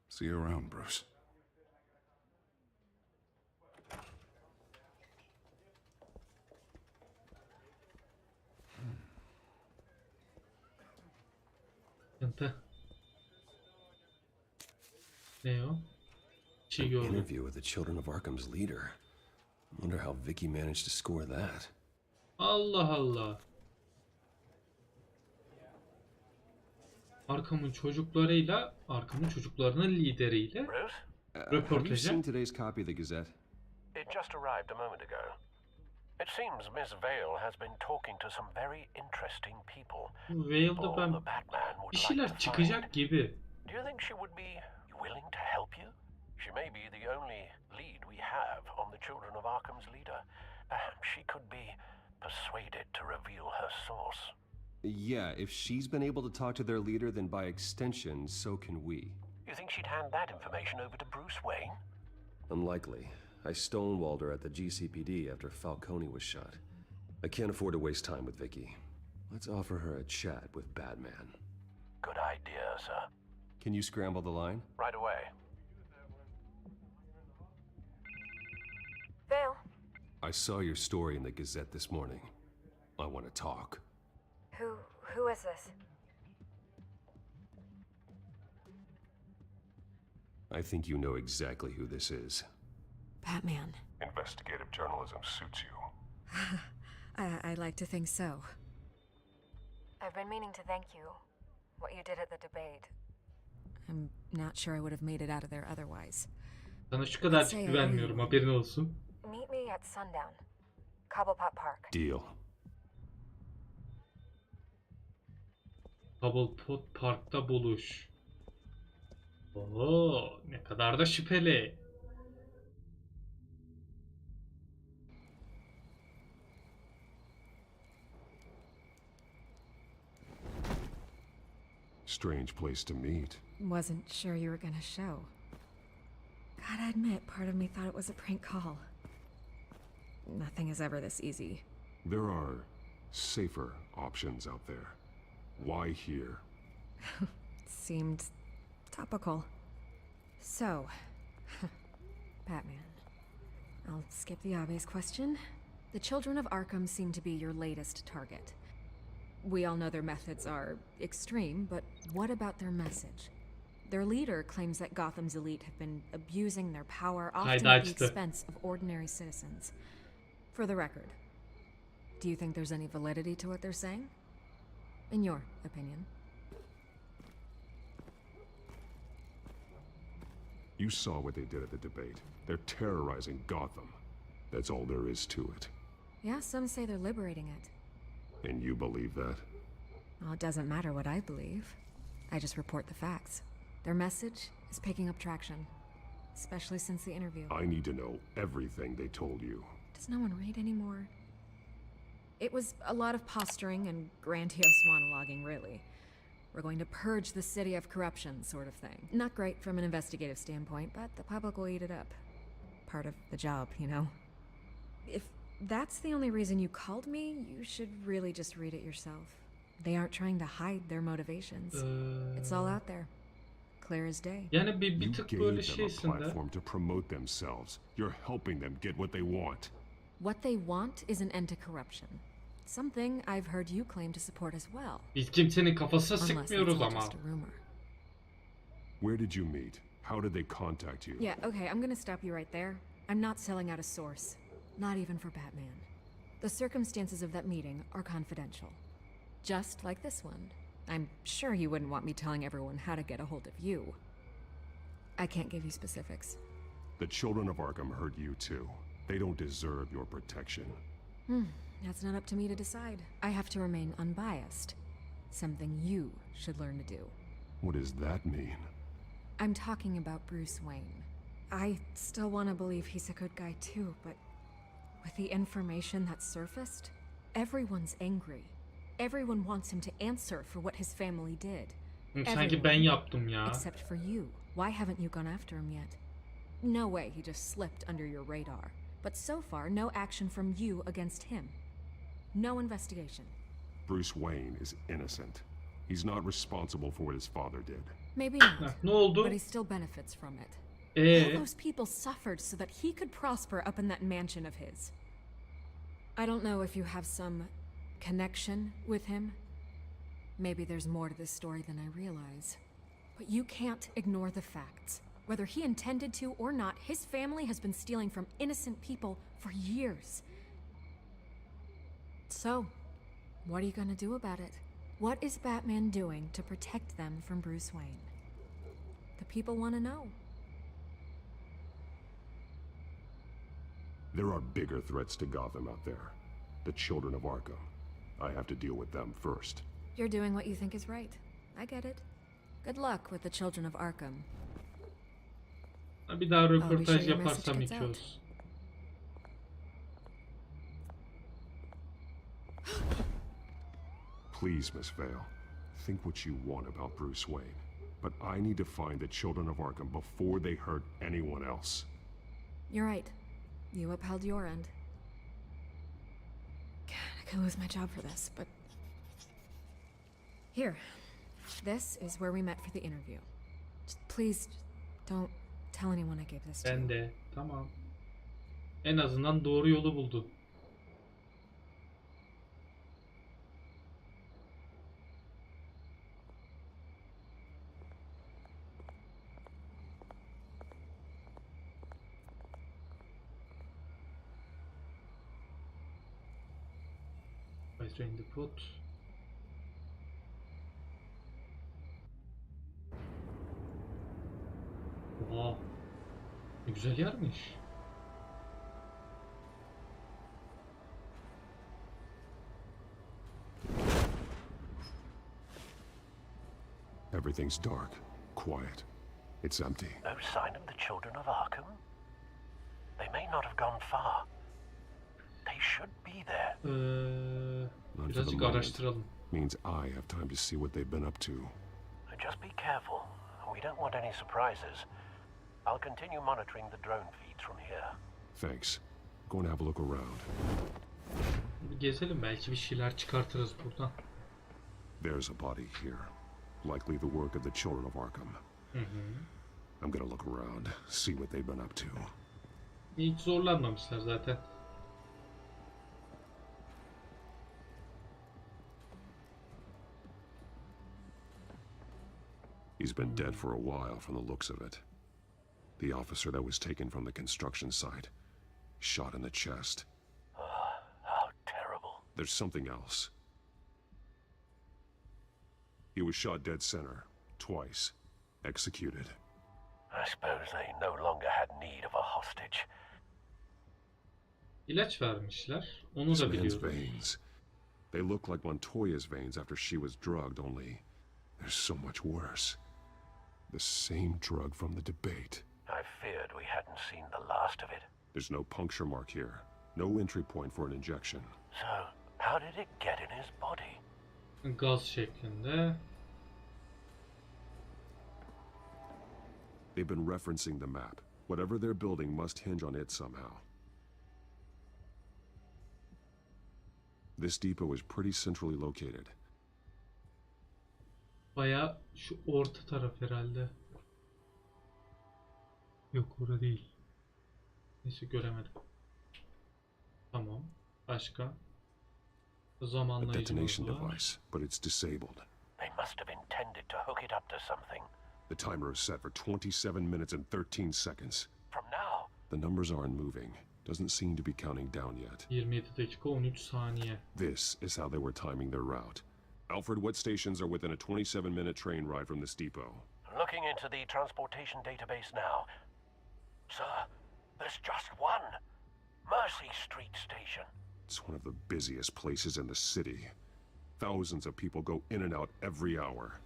See you around, Bruce. Sıkıntı. Ne o? Şey gördüm. Interview with the Children of Arkham's leader. Wonder how Vicky managed to score that. Allah Allah. Arkham'ın çocuklarıyla, Arkham'ın çocuklarının lideriyle Have you röportajı. seen today's copy of the Gazette? It just arrived a moment ago. It seems Miss Vale has been talking to some very interesting people. Vale'da ben bir şeyler çıkacak gibi. Do you think she would be willing to help you? She may be the only lead we have on the Children of Arkham's leader. Perhaps she could be persuaded to reveal her source. Yeah, if she's been able to talk to their leader, then by extension, so can we. You think she'd hand that information over to Bruce Wayne? Unlikely. I stonewalled her at the GCPD after Falcone was shot. I can't afford to waste time with Vicky. Let's offer her a chat with Batman. Good idea, sir. Can you scramble the line? Right away. Vale. I saw your story in the Gazette this morning. I want to talk. Who is this? I think you know exactly who this is. Batman. Investigative journalism suits you. I'd like to think so. I've been meaning to thank you. What you did at the debate. I'm not sure I would have made it out of there otherwise. Sana şu kadarcık güvenmiyorum, haberin olsun. Meet me at sundown. Cobblepot Park. Deal. Cobblepot Park'ta buluş. Oo, ne kadar da şüpheli. Strange place to meet. Wasn't sure you were gonna show. Gotta admit, part of me thought it was a prank call. Nothing is ever this easy. There are safer options out there. Why here? Seemed topical. So, Batman. I'll skip the obvious question. The Children of Arkham seem to be your latest target. We all know their methods are extreme, but what about their message? Their leader claims that Gotham's elite have been abusing their power, often at the expense of ordinary citizens. For the record, do you think there's any validity to what they're saying? In your opinion? You saw what they did at the debate. They're terrorizing Gotham. That's all there is to it. Yeah, some say they're liberating it. And you believe that? Well, it doesn't matter what I believe. I just report the facts. Their message is picking up traction, especially since the interview. I need to know everything they told you. Does no one read anymore? It was a lot of posturing and grandiose monologuing, really. We're going to purge the city of corruption, sort of thing. Not great from an investigative standpoint, but the public will eat it up. Part of the job, you know? If that's the only reason you called me, you should really just read it yourself. They aren't trying to hide their motivations. It's all out there. Clear as day. Yani bir tık böyle You gave them a şeysin de. platform to promote themselves. You're helping them get what they want. What they want is an end to corruption. Something I've heard you claim to support as well. Biz kimsenin kafasına Unless sıkmıyoruz it's all ama. just a rumor. Where did you meet? How did they contact you? Yeah, okay, I'm gonna stop you right there. I'm not selling out a source. Not even for Batman. The circumstances of that meeting are confidential. Just like this one. I'm sure you wouldn't want me telling everyone how to get a hold of you. I can't give you specifics. The children of Arkham hurt you too. They don't deserve your protection. That's not up to me to decide. I have to remain unbiased. Something you should learn to do. What does that mean? I'm talking about Bruce Wayne. I still want to believe he's a good guy too, but with the information that surfaced, everyone's angry. Everyone wants him to answer for what his family did. Sanki ben yaptım ya. Except for you. Why haven't you gone after him yet? No way he just slipped under your radar. But so far, no action from you against him. No investigation. Bruce Wayne is innocent. He's not responsible for what his father did. Maybe not. Ne oldu? But he still benefits from it. All those people suffered so that he could prosper up in that mansion of his. I don't know if you have some connection with him. Maybe there's more to this story than I realize. But you can't ignore the facts. Whether he intended to or not, his family has been stealing from innocent people for years. So, what are you gonna do about it? What is Batman doing to protect them from Bruce Wayne? The people want to know. There are bigger threats to Gotham out there. The children of Arkham. I have to deal with them first. You're doing what you think is right. I get it. Good luck with the children of Arkham. Bir daha I'll be röportaj sure your yaparsam message gets out. içiyoruz. Please, Miss Vale, think what you want about Bruce Wayne. But I need to find the children of Arkham before they hurt anyone else. You're right. You upheld your end. God, I could lose my job for this, but... Here. This is where we met for the interview. Just please, don't tell anyone I gave this to you. Ben de. Tamam. En azından doğru yolu buldu. In the pot. Oha. Ne güzel yermiş. Everything's dark, quiet. It's empty. No sign of the children of Arkham? They may not have gone far. They should be there. Not for the Birazcık moment. araştıralım. Means I have time to see what they've been up to. Just be careful. We don't want any surprises. I'll continue monitoring the drone feeds from here. Thanks. Go and have a look around. Bir gezelim, belki bir şeyler çıkartırız buradan. There's a body here. Likely the work of the children of Arkham. I'm gonna look around, see what they've been up to. Hiç zorlanmamışlar zaten. He's been dead for a while from the looks of it. The officer that was taken from the construction site. Shot in the chest. How terrible. There's something else. He was shot dead center. Twice. Executed. I suppose they no longer had need of a hostage. İlaç vermişler. Onu This da man's biliyorum. veins. They look like Montoya's veins after she was drugged, only they're so much worse. The same drug from the debate. I feared we hadn't seen the last of it. There's no puncture mark here. No entry point for an injection. So, how did it get in his body? Gaz şeklinde. They've been referencing the map. Whatever they're building must hinge on it somehow. This depot is pretty centrally located. Baya şu orta taraf herhalde. Yok, orada değil. Neyse, göremedim. Tamam. Başka? A Zamanlayıcımız detonation var. device, but it's disabled. They must have intended to hook it up to something. The timer is set for 27 minutes and 13 seconds. From now? The numbers aren't moving. Doesn't seem to be counting down yet. 27 dakika 13 saniye. This is how they were timing their route. Alfred, what stations are within a 27-minute train ride from this depot? Looking into the transportation database now. Sir, there's just one. Mercy Street Station. It's one of the busiest places in the city. Thousands of people go in and out every hour.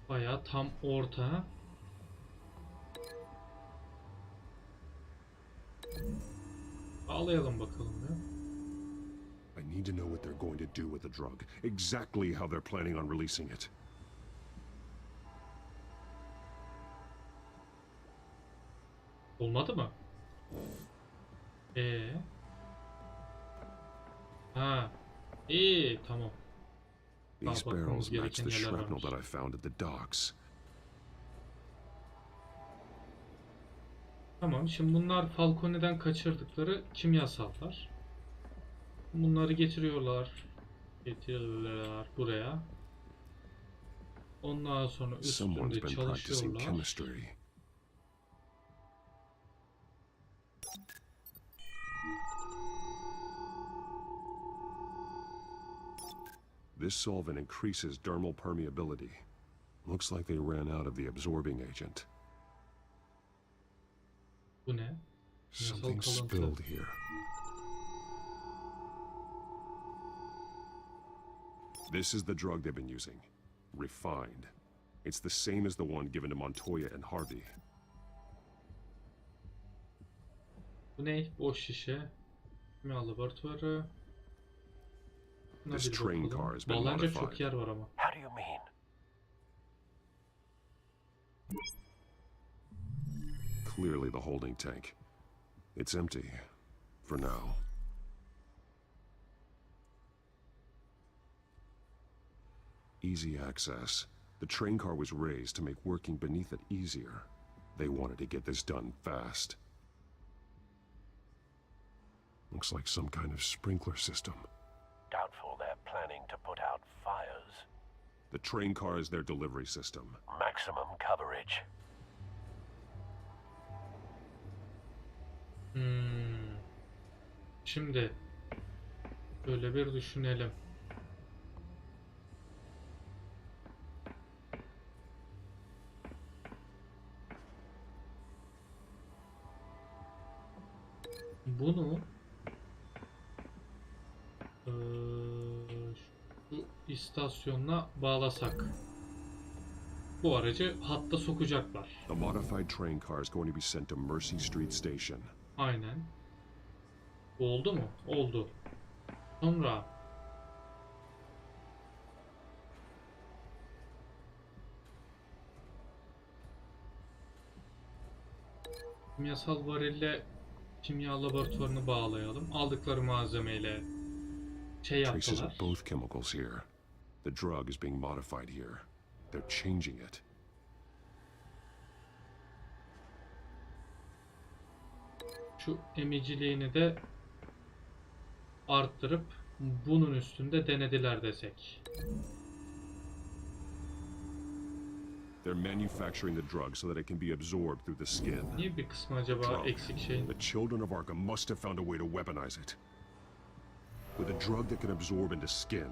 Baya tam orta. Bağlayalım bakalım ya. I need to know what they're going to do with the drug. Exactly how they're planning on releasing it. Olmadı mı? Ha. Tamam. These Bakmamız barrels match gereken the yerler shrapnel varmış. that I found at the docks. Tamam, şimdi bunlar Falcone'den kaçırdıkları kimyasallar. Bunları getiriyorlar buraya. Ondan sonra Someone's üstünde been practicing çalışıyorlar. chemistry. This solvent increases dermal permeability. Looks like they ran out of the absorbing agent. Bu ne? Something spilled here. This is the drug they've been using. Refined. It's the same as the one given to Montoya and Harvey. Bu ne? Boş şişe. Kimya laboratuvarı. Buna This bir train bakalım. car has been Bağlanacak çok modified. yer var ama. How do you mean? Clearly the holding tank. It's empty. For now. Easy access. The train car was raised to make working beneath it easier. They wanted to get this done fast. Looks like some kind of sprinkler system. Doubtful they're planning to put out fires. The train car is their delivery system. Maximum coverage. Şimdi böyle bir düşünelim. Bunu şu istasyonla bağlasak, bu aracı hatta sokacaklar. The modified train car is going to be sent to Mercy Street Station. Aynen. Oldu mu? Oldu. Sonra kimyasal varille kimya laboratuvarını bağlayalım. Aldıkları malzemeyle Traces yaptılar. of both chemicals here. The drug is being modified here. They're changing it. Şu emiciliğini de arttırıp bunun üstünde denediler desek. They're manufacturing the drug so that it can be absorbed through the skin. Niye bir kısmı acaba Drug. eksik şeyin? The children of Arkham must have found a way to weaponize it. With a drug that can absorb into skin,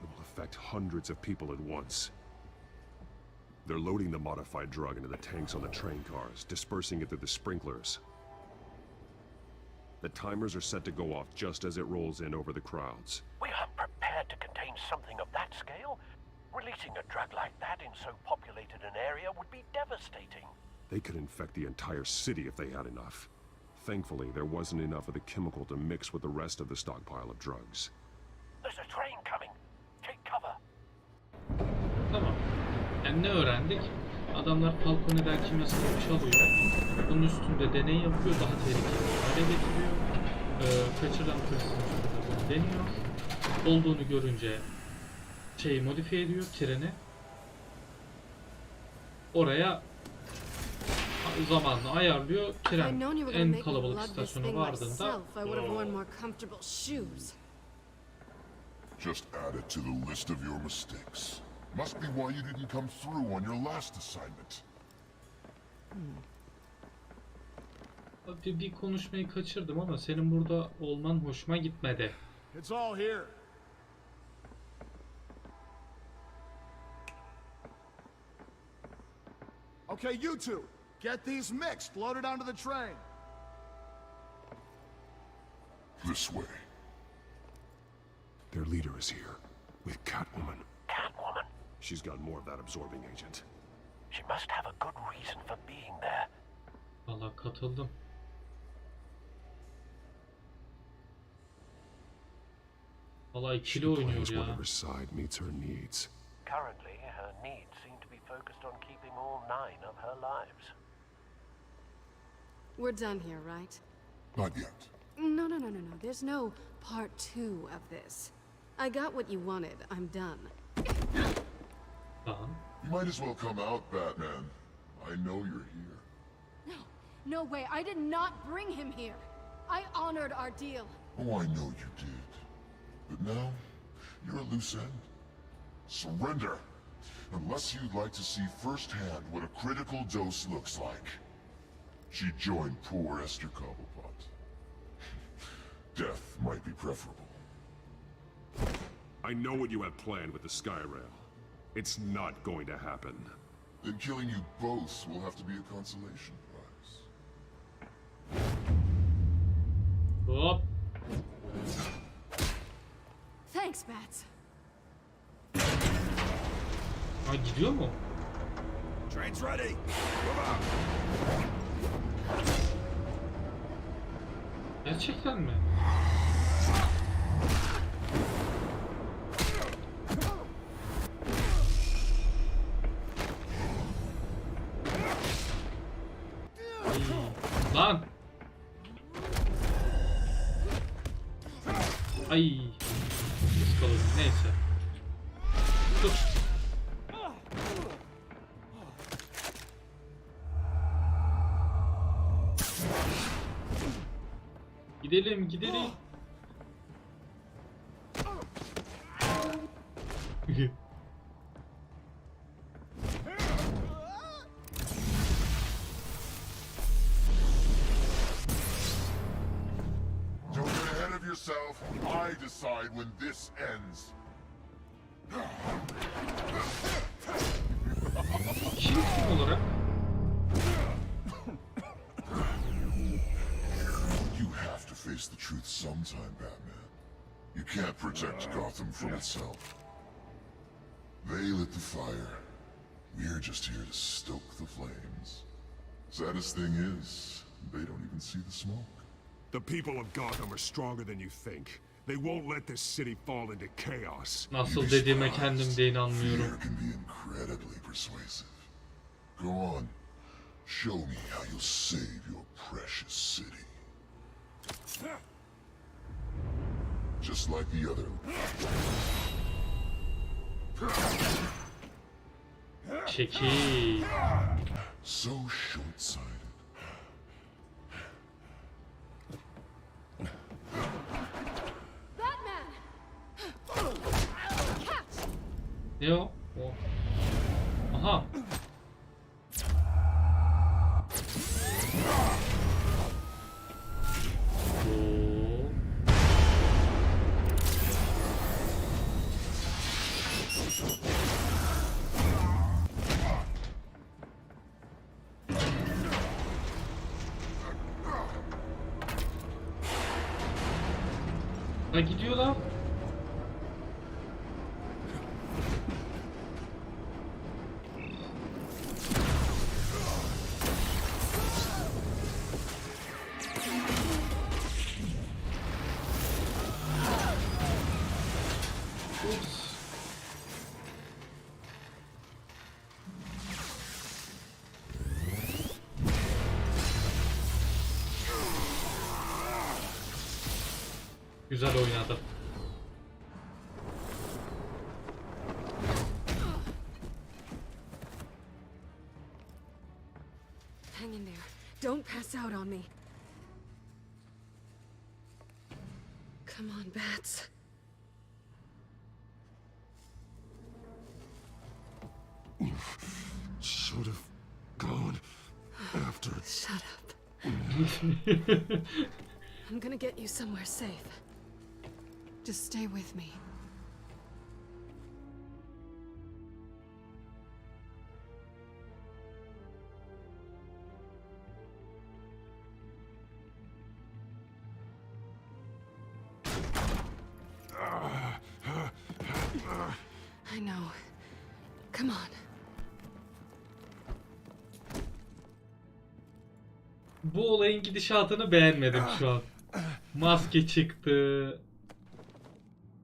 it will affect hundreds of people at once. They're loading the modified drug into the tanks on the train cars, dispersing it through the sprinklers. The timers are set to go off just as it rolls in over the crowds. We aren't prepared to contain something of that scale. Releasing a drug like that in so populated an area would be devastating. They could infect the entire city if they had enough. Thankfully, there wasn't enough of the chemical to mix with the rest of the stockpile of drugs. There's a train coming. Take cover. Tamam. Yani ne öğrendik? Adamlar Falcone'den kimyasını çalıyor. Bunun üstünde deney yapıyor. Daha tehlikeli hale getiriyor. Kaçırılan hırsızın üstünde deniyor. Olduğunu görünce şeyi modifiye ediyor, treni. Oraya zamanla ayarlıyor. Tren en kalabalık istasyona vardığında Just add it to the list of your mistakes. Must be why you didn't come through on your last assignment. Bir konuşmayı kaçırdım ama senin burada olman hoşuma gitmedi. It's all here. Okay, you two, get these mixed, loaded onto the train. This way. Their leader is here, with Catwoman. Catwoman? She's got more of that absorbing agent. She must have a good reason for being there. Vallahi katıldım. Vallahi ikili oynuyor ya. Whatever side meets her needs. Currently, her needs seem to be focused on keeping all 9 of her lives. We're done here, right? Not yet. No. There's no part 2 of this. I got what you wanted. I'm done. You might as well come out, Batman. I know you're here. No way. I did not bring him here. I honored our deal. Oh, I know you did. But now, you're a loose end. Surrender! Unless you'd like to see firsthand what a critical dose looks like. She joined poor Esther Cobblepot. Death might be preferable. I know what you have planned with the Skyrail. It's not going to happen. Then killing you both will have to be a consolation prize. Hop. Thanks, Bats. Ha, gidiyor mu? Train's ready. Move out. Gerçekten mi? Lan! Ay! Iskaladım. Neyse. Dur. Gidelim. Don't get ahead of yourself. I decide when this ends. Kim olarak? You have to face the truth sometime, Batman. You can't protect Gotham from itself. They lit the fire. We're just here to stoke the flames. Saddest thing is, they don't even see the smoke. The people of Gotham are stronger than you think. They won't let this city fall into chaos. Nasıl dediğime kendim de inanmıyorum. Fear can be incredibly persuasive. Go on. Show me how you'll save your precious city. Just like the other. Çekil. So short-sighted. Batman! Catch! Ne o? Aha. Ha, gidiyor lan. Güzel oynadı. Hang in there. Don't pass out on me. Come on, bats. Should have gone after. Shut up. I'm gonna get you somewhere safe. Just stay with me. I know. Come on. Bu olayın gidişatını beğenmedim şu an. Maske çıktı.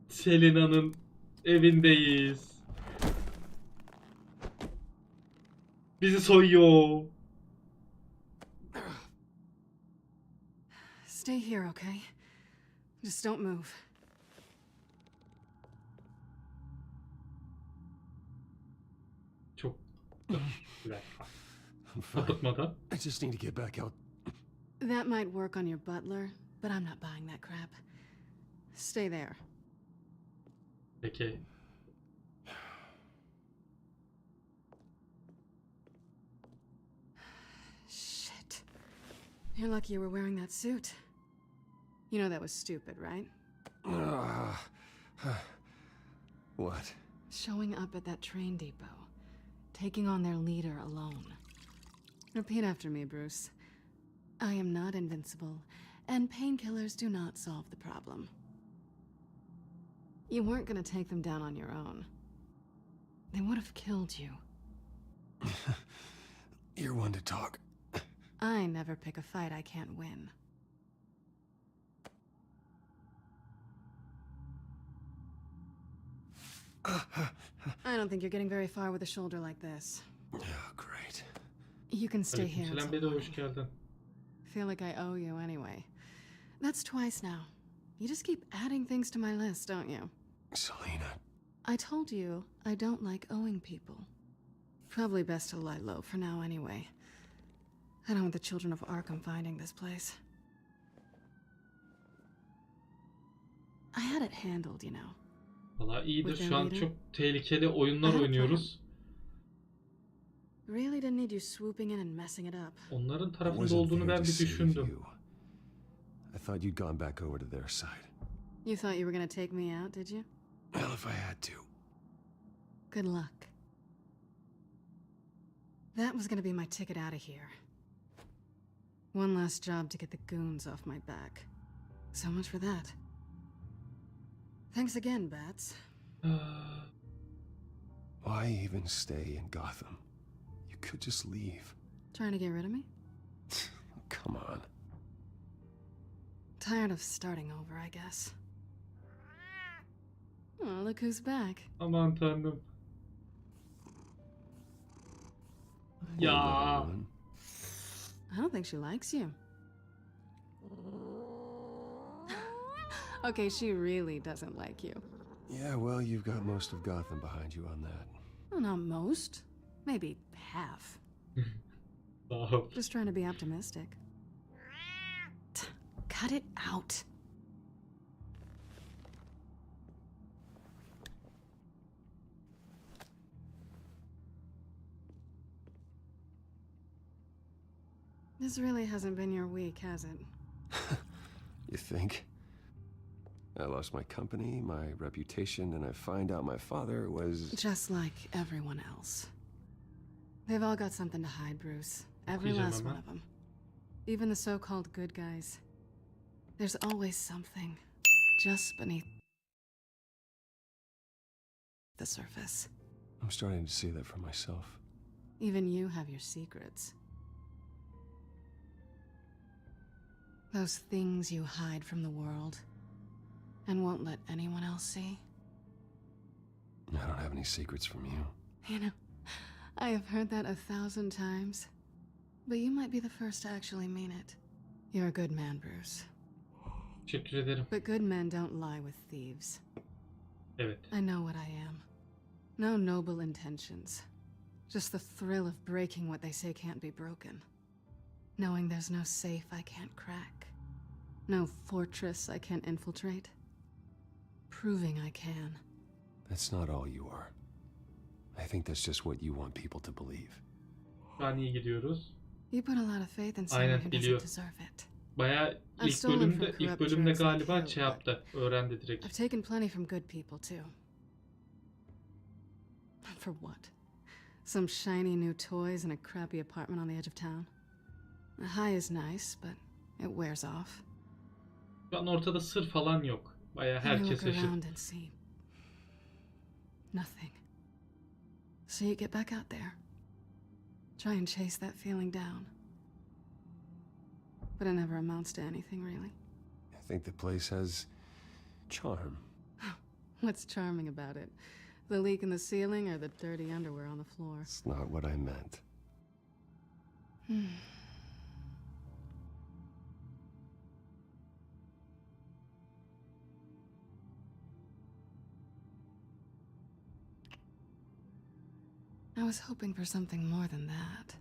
Selina'nın evindeyiz. Bizi soyuyor. Stay here, okay? Just don't move. Çok... Bir dakika. Kapatmadan. I just need to get back out. That might work on your butler, but I'm not buying that crap. Stay there. Peki. Shit. You're lucky you were wearing that suit. You know that was stupid, right? What? Showing up at that train depot. Taking on their leader alone. Repeat after me, Bruce. I am not invincible, and painkillers do not solve the problem. You weren't gonna take them down on your own. They would have killed you. You're one to talk. I never pick a fight I can't win. I don't think you're getting very far with a shoulder like this. Oh, great. You can stay here. Aleykümselam Bedo, hoş geldin. Feel like I owe you anyway. That's twice now. You just keep adding things to my list, don't you? Selena. I told you I don't like owing people. Probably best to lie low for now anyway. I don't want the children of Arkham finding this place. I had it handled, you know. Valla iyidir. Şu an çok tehlikeli oyunlar oynuyoruz. Really didn't need you swooping in and messing it up. Onların tarafında olduğunu ben bir düşündüm. I thought you'd gone back over to their side. You thought you were gonna take me out, did you? Well, if I had to. Good luck. That was gonna be my ticket out of here. One last job to get the goons off my back. So much for that. Thanks again, Bats. Why even stay in Gotham? You could just leave. Trying to get rid of me? Come on. Tired of starting over, I guess. Oh, look who's back. Aman tanrım. Ya. I don't think she likes you. Okay, she really doesn't like you. Yeah, well, you've got most of Gotham behind you on that. Well, not most. Maybe half. Just trying to be optimistic. Cut it out. This really hasn't been your week, has it? You think? I lost my company, my reputation, and I find out my father was... Just like everyone else. They've all got something to hide, Bruce. Every last one of them. Even the so-called good guys. There's always something just beneath the surface. I'm starting to see that for myself. Even you have your secrets. Those things you hide from the world and won't let anyone else see. I don't have any secrets from you. You know, I have heard that 1,000 times, but you might be the first to actually mean it. You're a good man, Bruce. Teşekkür ederim. But good men don't lie with thieves. Evet. I know what I am. No noble intentions. Just the thrill of breaking what they say can't be broken. Knowing there's no safe I can't crack. No fortress I can't infiltrate. Proving I can. That's not all you are. I think that's just what you want people to believe. Şu an iyi gidiyoruz. You put a lot of faith in someone Aynen who biliyor. doesn't deserve it. Bayağı I've ilk stolen from bölümde corrupt galiba jerks like şey you, yaptı. Öğrendi direkt. I've taken plenty from good people too. For what? Some shiny new toys and a crappy apartment on the edge of town. The high is nice, but it wears off. Şu an ortada sır falan yok. Bayağı Then you herkes look eşit. around and see nothing. So you get back out there. Try and chase that feeling down. But it never amounts to anything, really. I think the place has charm. What's charming about it? The leak in the ceiling or the dirty underwear on the floor? It's not what I meant. I was hoping for something more than that.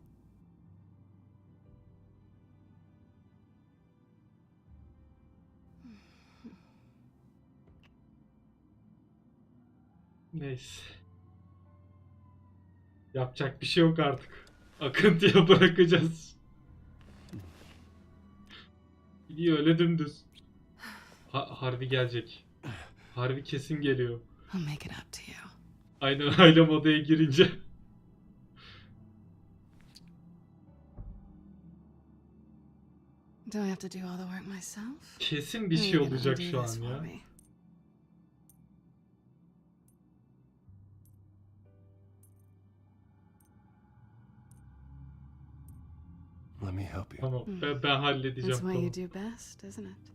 Neyse. Yapacak bir şey yok artık. Akıntıya bırakacağız. Gidiyor öyle dümdüz. Harbi gelecek. Harbi kesin geliyor. I'll make it up to you. Aynen ailem odaya girince. Do I have to do all the work myself? Kesin bir şey You're gonna olacak do şu an this for ya. me. Let me help you. Tamam ben halledeceğim. That's what Tamam. you do best, isn't it?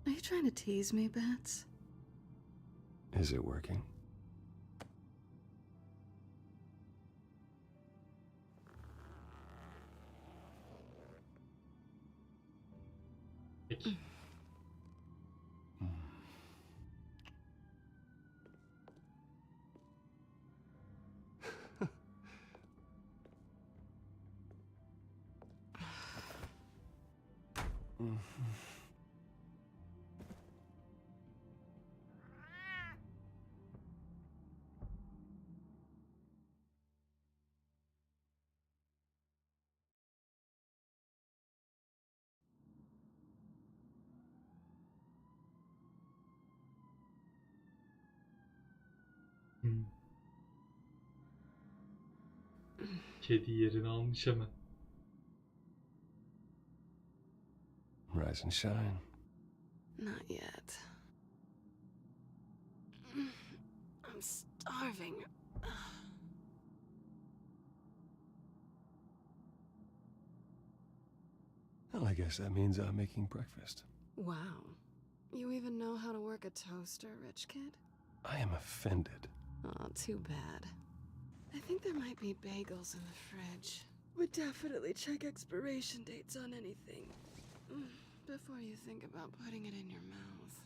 Are you trying to tease me, Bats? Is it working? Peki. Kedi yerini almış hemen. Rise and shine. Not yet. I'm starving. Well, I guess that means I'm making breakfast. Wow. You even know how to work a toaster, rich kid? I am offended. Oh, too bad. I think there might be bagels in the fridge. But definitely check expiration dates on anything before you think about putting it in your mouth.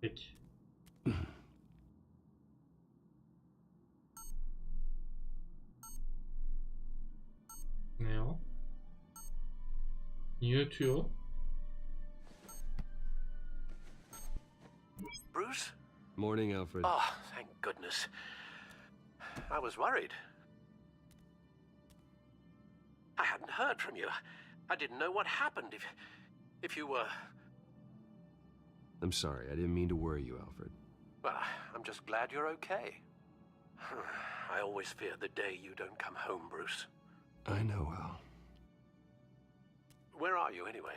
Peki. Ne o? Niye ötüyor? Bruce? Morning, Alfred. Oh, thank goodness. I was worried. I hadn't heard from you. I didn't know what happened if you were... I'm sorry, I didn't mean to worry you, Alfred. Well, I'm just glad you're okay. I always fear the day you don't come home, Bruce. I know, Al. Where are you, anyway?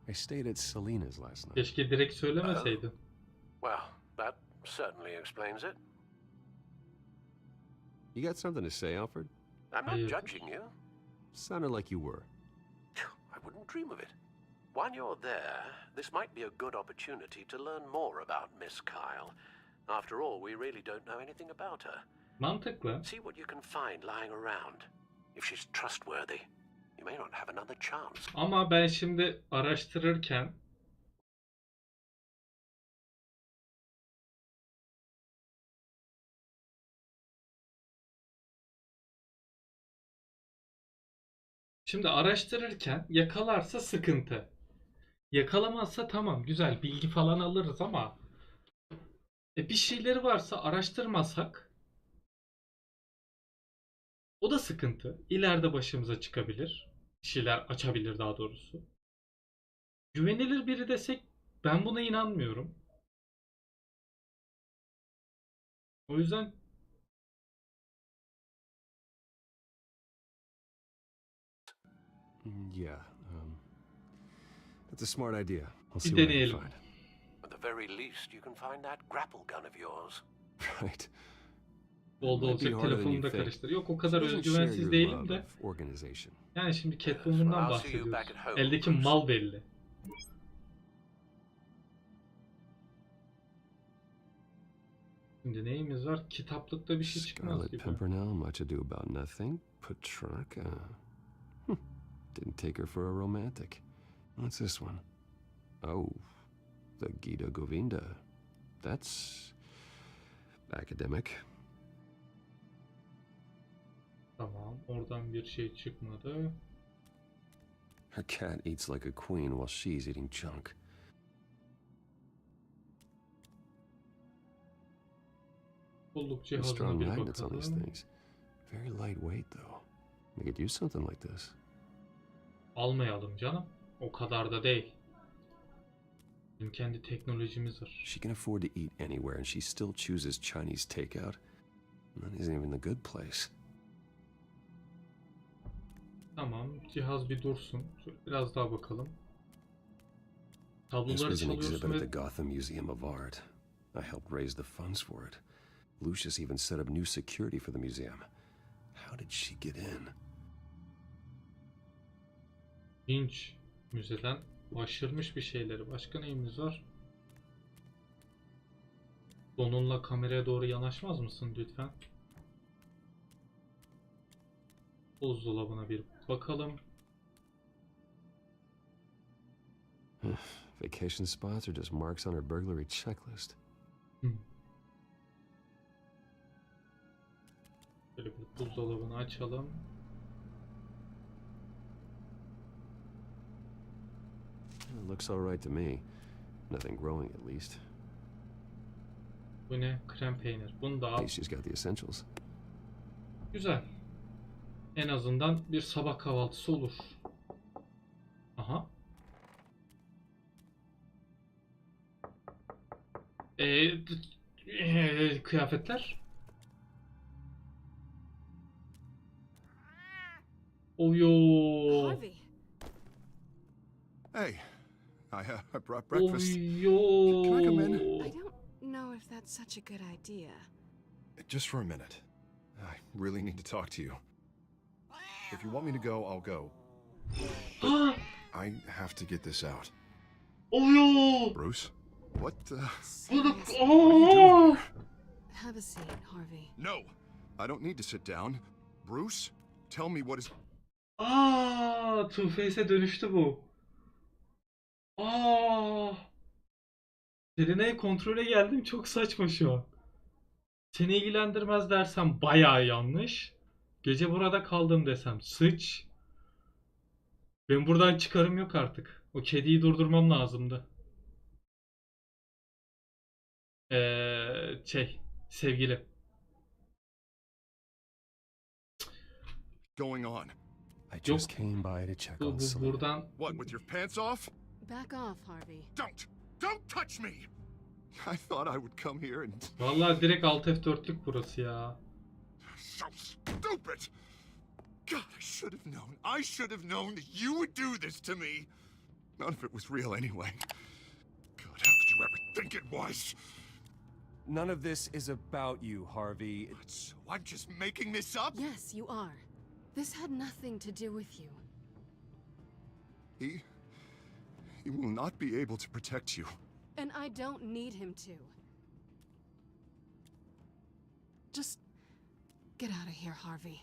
I stayed at Selena's last night. Keşke direkt söylemeseydin. Well, that certainly explains it. You got something to say, Alfred? I'm not judging you. Sounded like you were. I wouldn't dream of it. While you're there, this might be a good opportunity to learn more about Miss Kyle. After all, we really don't know anything about her. Mantıklı. See what you can find lying around. If she's trustworthy, you may not have another chance. Ama ben şimdi araştırırken yakalarsa sıkıntı. Yakalamazsa tamam, güzel, bilgi falan alırız ama bir şeyleri varsa araştırmasak o da sıkıntı. İleride başımıza çıkabilir. Bir şeyler açabilir daha doğrusu. Güvenilir biri desek ben buna inanmıyorum. O yüzden Yeah, that's a smart idea. I'll see bir what I can deneyelim. find. At the very least, you can find that grapple gun of yours. Right. Bol bol Might be olacak, harder than telefonumu you da think. karıştır. Yok, o She kadar doesn't share özgüvensiz your değilim love de. of organization. Yani şimdi Catwoman'dan bahsediyoruz. Eldeki mal belli. Şimdi neyimiz var? Kitaplıkta bir şey çıkmaz Scarlet gibi. Pimpernel, much ado about nothing. Petrarca. Didn't take her for a romantic. What's this one? Oh, the Gita Govinda. That's academic. Tamam, oradan bir şey çıkmadı. Her cat eats like a queen while she's eating junk. Bulduk The cihazına strong bir magnets on these bakalım. things. Very lightweight though. We could use something like this. Almayalım canım. O kadar da değil. Bizim kendi teknolojimiz var. She can afford to eat anywhere and she still chooses Chinese takeout. That isn't even the good place. Tamam, cihaz bir dursun. Şöyle biraz daha bakalım. This Tabloları was an çalıyorsun exhibit at the ve Gotham Museum of Art. I helped raise the funds for it. Lucius even set up new security for the museum. How did she get in? Lynch müzeden aşırmış bir şeyleri. Başka neyimiz var? Donunla kameraya doğru yanaşmaz mısın lütfen? Buzdolabına bir bakalım. Vacation spots are just marks on her burglary checklist. Böyle bir buzdolabını açalım. It looks all right to me. Nothing growing at least. Bu ne? Krem peynir. Bunu da At al. least she's got the essentials. Güzel. En azından bir sabah kahvaltısı olur. Aha. Kıyafetler. Oyo. Harvey. Hey, I brought breakfast. Oyo. Can I come in? I don't know if that's such a good idea. Just for a minute. I really need to talk to you. If you want me to go, I'll go. But I have to get this out. Oyo. Bruce? What the... Seriously, What are you doing here? have a seat, Harvey. No, I don't need to sit down. Bruce, tell me what is... Two-Face'e dönüştü bu. Selena'yı kontrole geldim, çok saçma şu an. Seni ilgilendirmez dersem bayağı yanlış. Gece burada kaldım desem sıç. Ben buradan çıkarım yok artık. O kediyi durdurmam lazımdı. Sevgili. going on? I just came by to check on Selena. Buradan... What, with your pants off? Back off, Harvey. Don't touch me! I thought I would come here and... Vallahi direkt Alt F4'lük burası ya. So stupid! God, I should have known that you would do this to me! None of it was real anyway. God, how could you ever think it was? None of this is about you, Harvey. So I'm just making this up? Yes, you are. This had nothing to do with you. He will not be able to protect you. And I don't need him to. Just get out of here, Harvey.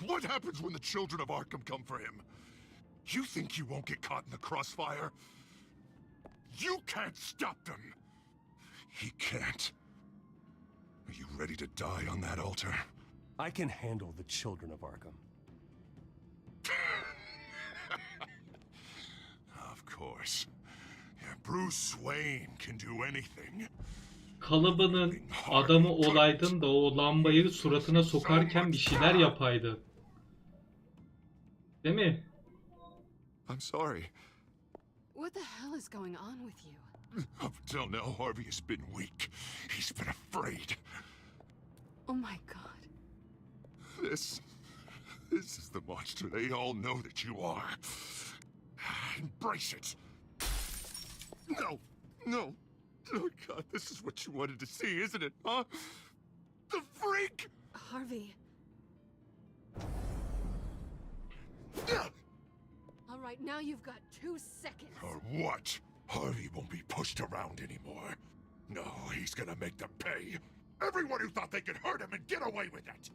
What happens when the children of Arkham come for him? You think you won't get caught in the crossfire? You can't stop them. He can't. Are you ready to die on that altar? I can handle the children of Arkham. Of course. Yeah, Bruce Wayne can do anything. Kalıbının adamı olaydın da o lambayı suratına sokarken bir şeyler yapaydı. Değil mi? I'm sorry. What the hell is going on with you? Up until now, Harvey has been weak. He's been afraid. Oh my god. This is the monster they all know that you are. Embrace it. No. Oh God, this is what you wanted to see, isn't it, huh? The freak! Harvey. All right, now you've got 2 seconds. Or what? Harvey won't be pushed around anymore. No, he's gonna make them pay. Everyone who thought they could hurt him and get away with it.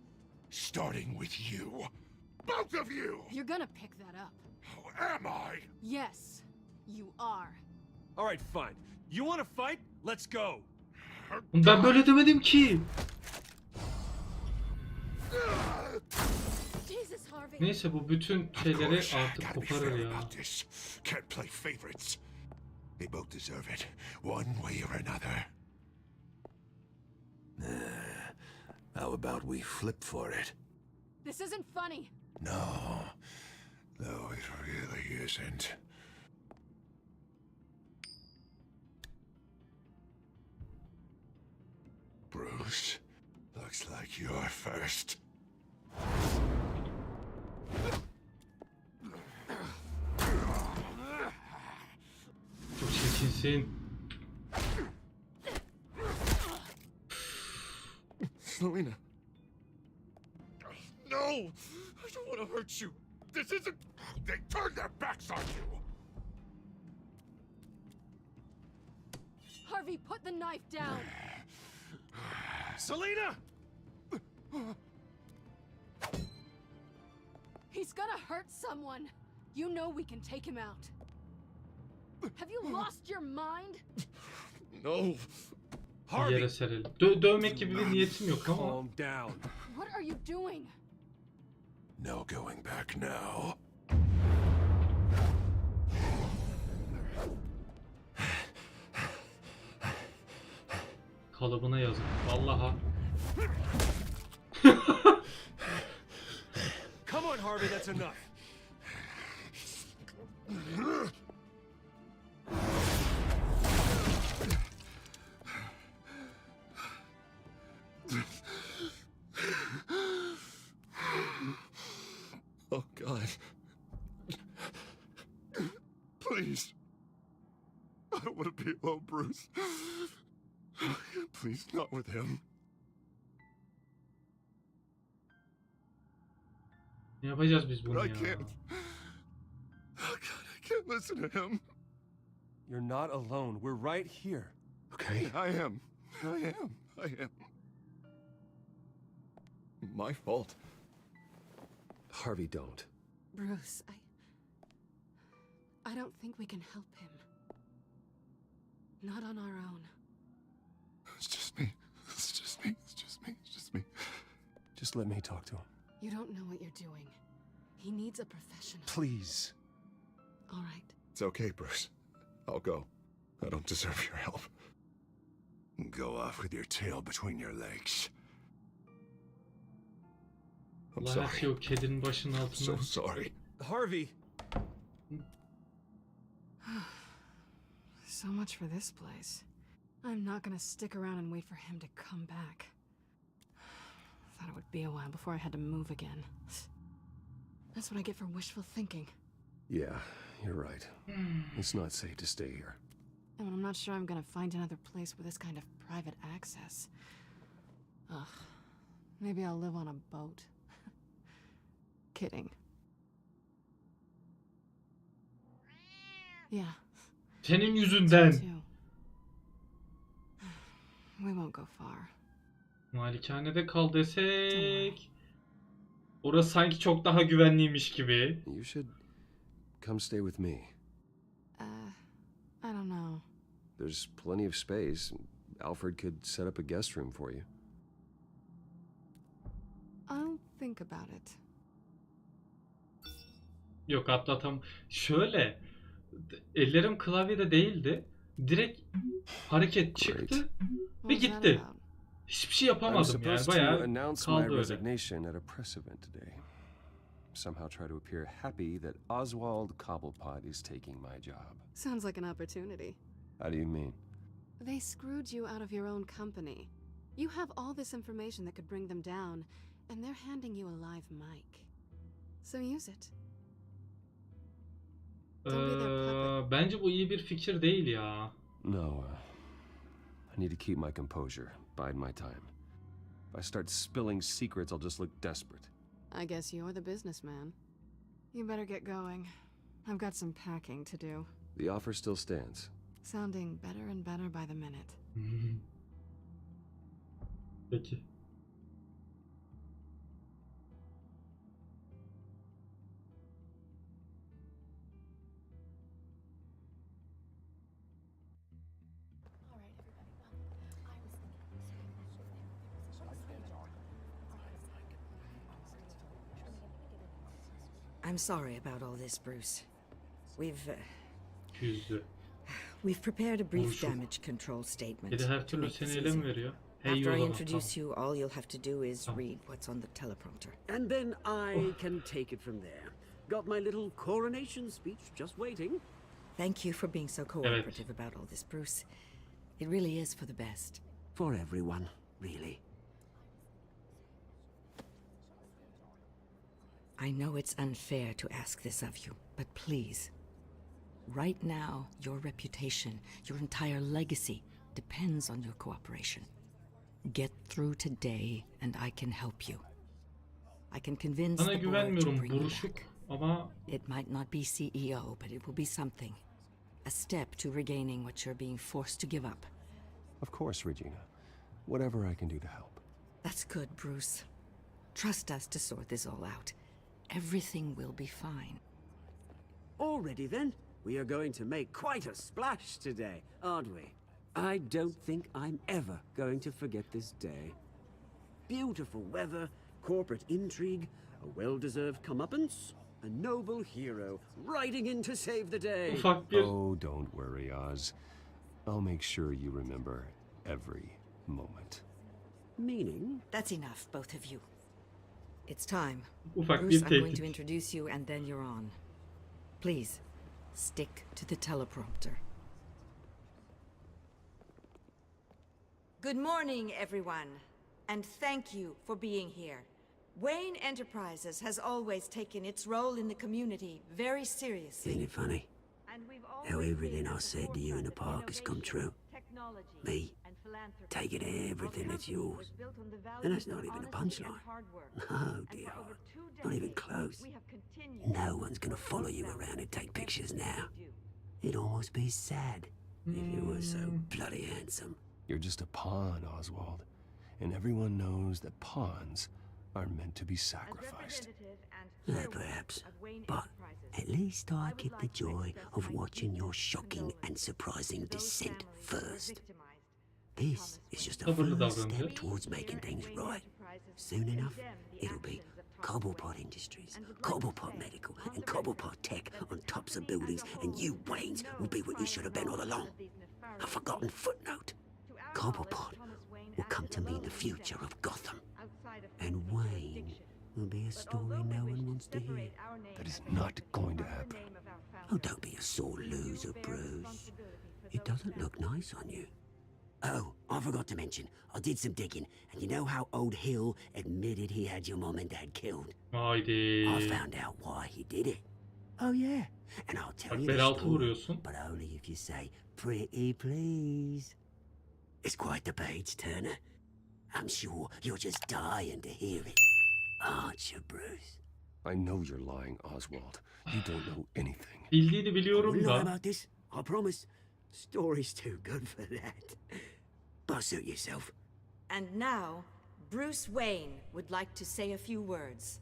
Starting with you. Both of you! You're gonna pick that up. Oh, am I? Yes, you are. All right, fine. You want to fight? Let's go. Ben böyle demedim ki. Jesus, Harvey. Neyse bu bütün şeyleri artık koparır ya. Can't play favorites. They both deserve it, one way or another. How about we flip for it? This isn't funny. No, it really isn't. Bruce, looks like you're first. Çok çirkinsin. Selena. No! I don't want to hurt you. This isn't... They turned their backs on you. Harvey, put the knife down. Selena! He's gonna hurt someone. You know we can take him out. Have you lost your mind? No. Yere serelim. Dövmek gibi bir niyetim yok ama. Calm down. What are you doing? No going back now. Kalıbına yazık. Vallahi. Come on, Harvey, that's enough. Oh, God. Please. I don't want to be alone, Bruce. Please, not with him. Ne yapacağız biz bunu I ya? can't. Oh, God, I can't listen to him. You're not alone. We're right here. Okay? I am. My fault. Harvey, don't. Bruce, I don't think we can help him. Not on our own. It's just me. Just let me talk to him. You don't know what you're doing. He needs a professional. Please. All right. It's okay, Bruce. I'll go. I don't deserve your help. Go off with your tail between your legs. I'm Allah her şey sorry. o kedinin başının altında. So sorry. Harvey! So much for this place. I'm not gonna stick around and wait for him to come back. Thought it would be a while before I had to move again. That's what I get for wishful thinking. Yeah, you're right. It's not safe to stay here. And I'm not sure I'm gonna find another place with this kind of private access. Ugh. Maybe I'll live on a boat. Kidding. Yeah. Senin yüzünden. We won't go far. Malikanede kal desek. Orası sanki çok daha güvenliymiş gibi. You should come stay with me. I don't know. There's plenty of space. Alfred could set up a guest room for you. I'll think about it. Yok atlatam. Şöyle. Ellerim klavyede değildi. Direkt hareket çıktı ve gitti. Hiçbir şey yapamadım yani. Bayağı kaldı öyle. Resignation at a press event today. Somehow try to appear happy that Oswald Cobblepot is taking my job. Sounds like an opportunity. How do you mean? They screwed you out of your own company. You have all this information that could bring them down, and they're handing you a live mic. So use it. Bence bu iyi bir fikir değil ya. No, I need to keep my composure, bide my time. If I start spilling secrets, I'll just look desperate. I guess you're the businessman. You better get going. I've got some packing to do. The offer still stands. Sounding better and better by the minute. Peki. I'm sorry about all this, Bruce. We've Yüzü. prepared a brief Konuşup. damage control statement. Bir de her to türlü make this seni ele mi easy. veriyor? Hey After I yola introduce you, all you'll have to do is read what's on the teleprompter. And then I can take it from there. Got my little coronation speech just waiting. Thank you for being so cooperative about all this, Bruce. It really is for the best. For everyone, really. I know it's unfair to ask this of you, but please. Right now, your reputation, your entire legacy, depends on your cooperation. Get through today, and I can help you. I can convince Sana the board to güvenmiyorum, bring you buruşuk back. ama It might not be CEO, but it will be something. A step to regaining what you're being forced to give up. Of course, Regina. Whatever I can do to help. That's good, Bruce. Trust us to sort this all out. Everything will be fine. Already then, we are going to make quite a splash today, aren't we? I don't think I'm ever going to forget this day. Beautiful weather, corporate intrigue, a well-deserved comeuppance, a noble hero riding in to save the day. Oh, don't worry, Oz. I'll make sure you remember every moment. Meaning? That's enough, both of you. It's time. Ufak Bruce, bir I'm going tehdit. to introduce you and then you're on. Please, stick to the teleprompter. Good morning, everyone, and thank you for being here. Wayne Enterprises has always taken its role in the community very seriously. Isn't it funny? How everything I said to you in the park has come true. Me, taking everything that's yours. And that's not even a punchline. No, dear, not even close. No one's gonna follow you around and take pictures now. It'd almost be sad if you were so bloody handsome. You're just a pawn, Oswald. And everyone knows that pawns are meant to be sacrificed. Perhaps. But at least I get the joy of watching your shocking and surprising descent first. This is just a first step towards making things right. Soon enough, it'll be Cobblepot Industries, Cobblepot Medical, and Cobblepot Tech on tops of buildings, and you, Waynes, will be what you should have been all along. A forgotten footnote. Cobblepot will come to mean the future of Gotham. And Wayne will be a story no one wants to hear. That is not going to happen. Oh, don't be a sore loser, Bruce. It doesn't look nice on you. Oh, I forgot to mention, I did some digging, and you know how old Hill admitted he had your mom and dad killed? Haydi. I found out why he did it. Oh yeah, and I'll tell you bel the altı story, vuruyorsun. but only if you say, pretty please. It's quite the page, Turner. I'm sure you're just dying to hear it, aren't you, Bruce? I know you're lying, Oswald. You don't know anything. Bildiğini I biliyorum won't lie da. about this, I promise. Story's too good for that. But suit yourself. And now, Bruce Wayne would like to say a few words.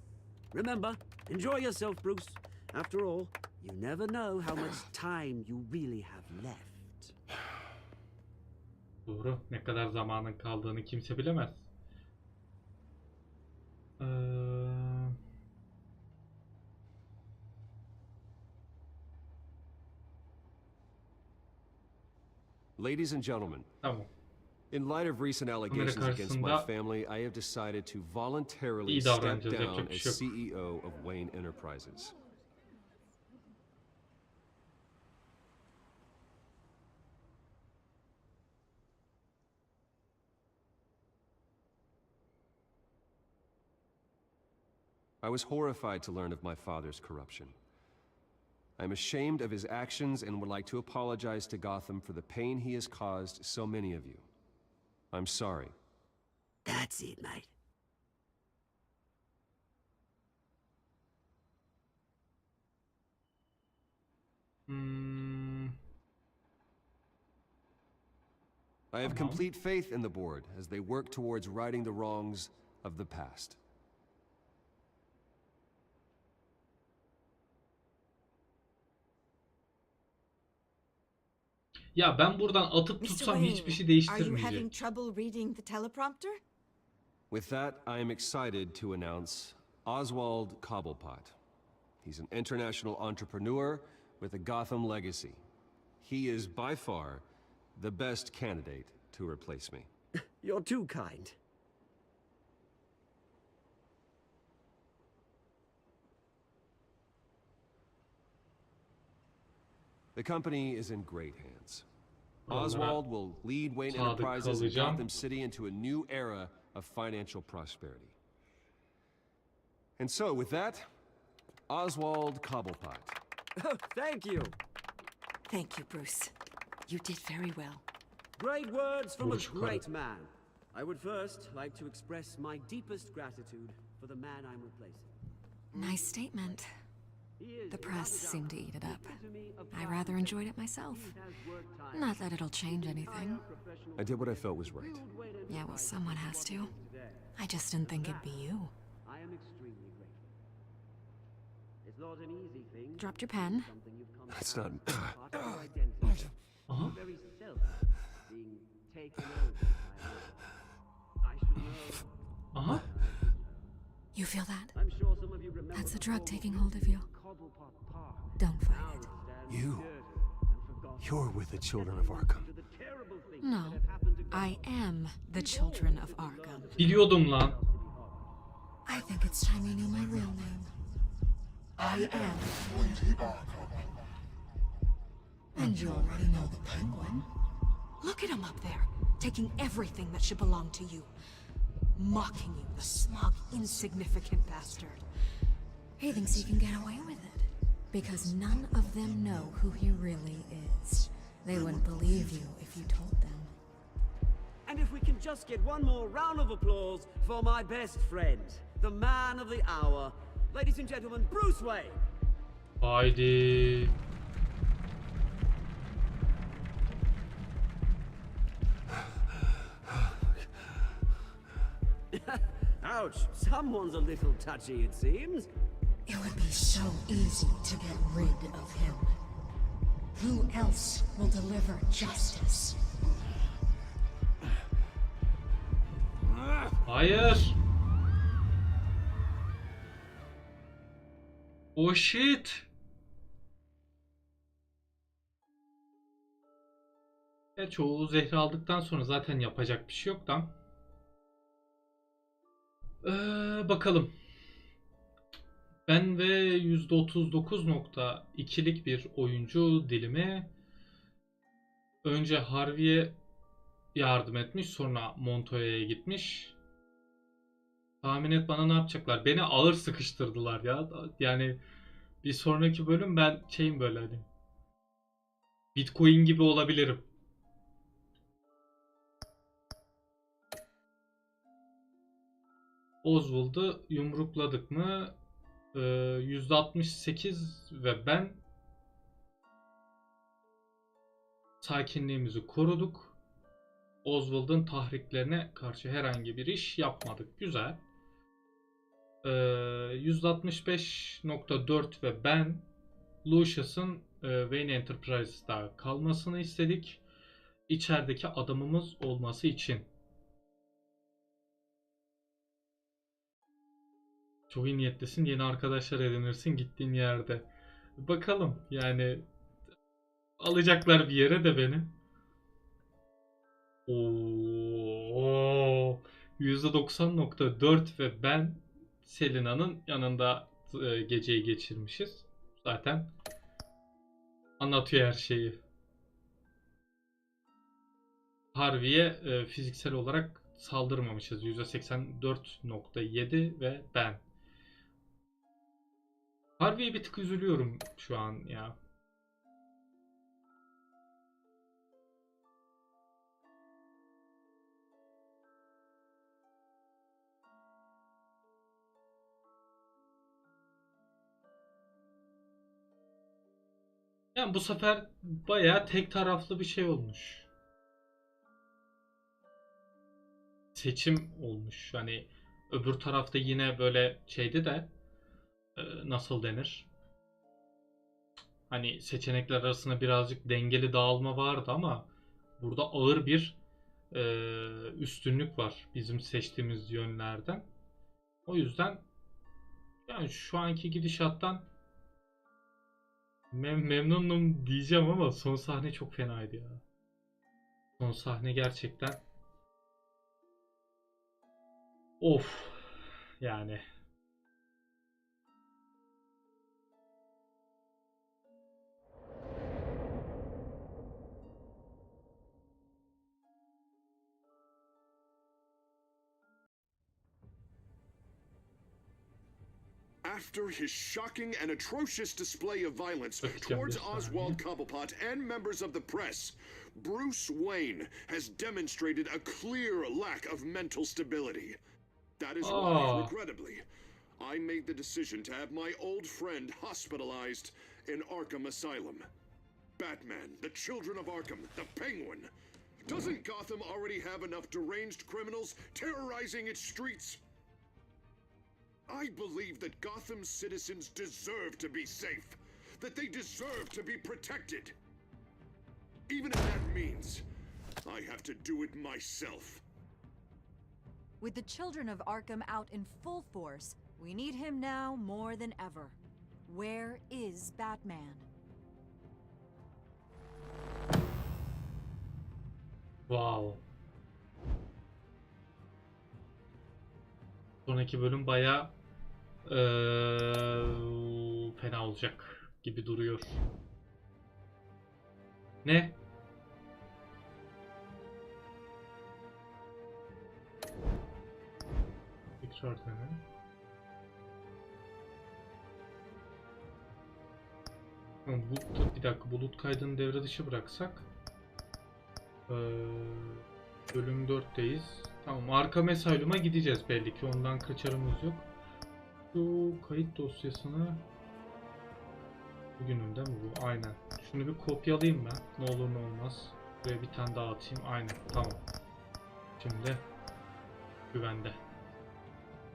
Remember, enjoy yourself, Bruce. After all, you never know how much time you really have left. Doğru. Ne kadar zamanın kaldığını kimse bilemez. Ladies and gentlemen, Tamam. in light of recent allegations against my family, I have decided to voluntarily step down as CEO of Wayne Enterprises. I was horrified to learn of my father's corruption. I'm ashamed of his actions and would like to apologize to Gotham for the pain he has caused so many of you. I'm sorry. That's it, mate. I have complete faith in the board as they work towards righting the wrongs of the past. Ya ben buradan atıp tutsam hiçbir şey değiştirmeyecek. Are you having trouble reading the teleprompter? With that, I am excited to announce Oswald Cobblepot. He's an international entrepreneur with a Gotham legacy. He is by far the best candidate to replace me. You're too kind. The company is in great hands. Oswald will lead Wayne Enterprises and Gotham City into a new era of financial prosperity. And so, with that, Oswald Cobblepot. Thank you. Thank you, Bruce. You did very well. Great words from a great man. I would first like to express my deepest gratitude for the man I'm replacing. Nice statement. The press seemed to eat it up. I rather enjoyed it myself. Not that it'll change anything. I did what I felt was right. Yeah, well, someone has to. I just didn't think it'd be you. I am extremely grateful. It's not an easy thing. Dropped your pen. That's not... Very self being taken over by I should know. You feel that? I'm sure some of you remember. That's the drug taking hold of you. Don't fight it. You're with the children of Arkham. No, I am the children of Arkham. Biliyordum lan. I think it's time you knew my real name. I am Lady Arkham. And you already know the Penguin. Look at him up there, taking everything that should belong to you. Mocking you, the smug, insignificant bastard. He thinks he can get away with it. Because none of them know who he really is. They wouldn't believe you if you told them. And if we can just get one more round of applause for my best friend, the man of the hour, ladies and gentlemen, Bruce Wayne. Haydi. Ouch, someone's a little touchy, it seems. It would be so easy to get rid of him. Who else will deliver justice? Hayır. Oh shit. Ya çoğu zehri aldıktan sonra zaten yapacak bir şey yok da. Bakalım. Ben ve %39.2'lik bir oyuncu dilimi önce Harvey'e yardım etmiş, sonra Montoya'ya gitmiş. Tahmin et bana ne yapacaklar? Beni ağır sıkıştırdılar ya. Yani bir sonraki bölüm ben şeyim böyle hani Bitcoin gibi olabilirim. Oswald'ı yumrukladık mı? %68 ve ben sakinliğimizi koruduk. Oswald'ın tahriklerine karşı herhangi bir iş yapmadık. Güzel. %65.4 ve ben Lucius'ın Wayne Enterprises'ta kalmasını istedik. İçerideki adamımız olması için. Çok iyi niyetlisin, yeni arkadaşlar edinirsin gittiğin yerde. Bakalım yani, alacaklar bir yere de beni. Oo, %90.4 ve ben Selina'nın yanında geceyi geçirmişiz. Zaten anlatıyor her şeyi. Harvey'e fiziksel olarak saldırmamışız. %84.7 ve ben. Harvey'e bir tık üzülüyorum şu an ya. Yani bu sefer bayağı tek taraflı bir şey olmuş. Seçim olmuş. Hani öbür tarafta yine böyle şeydi de nasıl denir? Hani seçenekler arasında birazcık dengeli dağılma vardı ama burada ağır bir üstünlük var bizim seçtiğimiz yönlerden. O yüzden yani şu anki gidişattan memnunum diyeceğim ama son sahne çok fenaydı ya. Son sahne gerçekten of yani. After his shocking and atrocious display of violence towards Oswald Cobblepot and members of the press, Bruce Wayne has demonstrated a clear lack of mental stability. That is why, regrettably, I made the decision to have my old friend hospitalized in Arkham Asylum. Batman, the Children of Arkham, the Penguin. Doesn't Gotham already have enough deranged criminals terrorizing its streets? I believe that Gotham's citizens deserve to be safe, that they deserve to be protected. Even if that means I have to do it myself. With the children of Arkham out in full force, we need him now more than ever. Where is Batman? Wow. Sonraki bölüm bayağı fena olacak gibi duruyor. Ne? Tekrar dene. Bir dakika, bulut kaydını devre dışı bıraksak. Bölüm 4'teyiz. Tamam, Arkham Asylum'a gideceğiz belli ki, ondan kaçarımız yok. Şu kayıt dosyasını bugünün değil mi bu? Aynen. Şunu bir kopyalayayım ben. Ne olur ne olmaz. Buraya bir tane daha atayım. Aynen. Tamam. Şimdi güvende.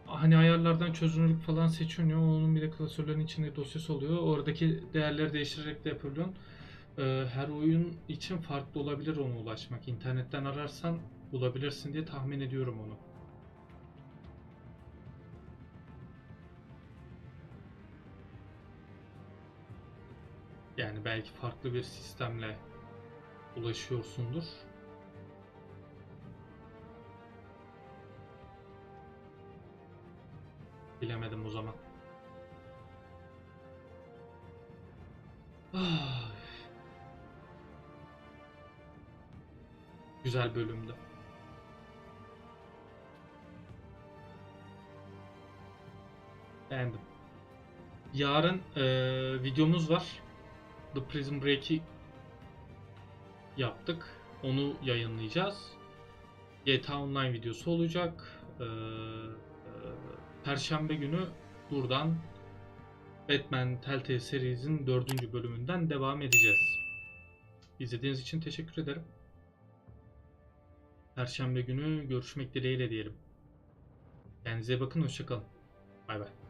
Hani ayarlardan çözünürlük falan seçiliyor. Onun bir de klasörlerin içinde dosyası oluyor. Oradaki değerleri değiştirerek de yapabiliyorsun. Her oyun için farklı olabilir ona ulaşmak. İnternetten ararsan bulabilirsin diye tahmin ediyorum onu. Yani belki farklı bir sistemle ulaşıyorsundur. Bilemedim o zaman. Güzel bölümdü. Beğendim. Yarın videomuz var. The Prison Break'i yaptık. Onu yayınlayacağız. GTA Online videosu olacak. Perşembe günü buradan Batman Telltale Series'in 4. bölümünden devam edeceğiz. İzlediğiniz için teşekkür ederim. Perşembe günü görüşmek dileğiyle diyelim. Kendinize bakın, hoşça kalın. Bay bay.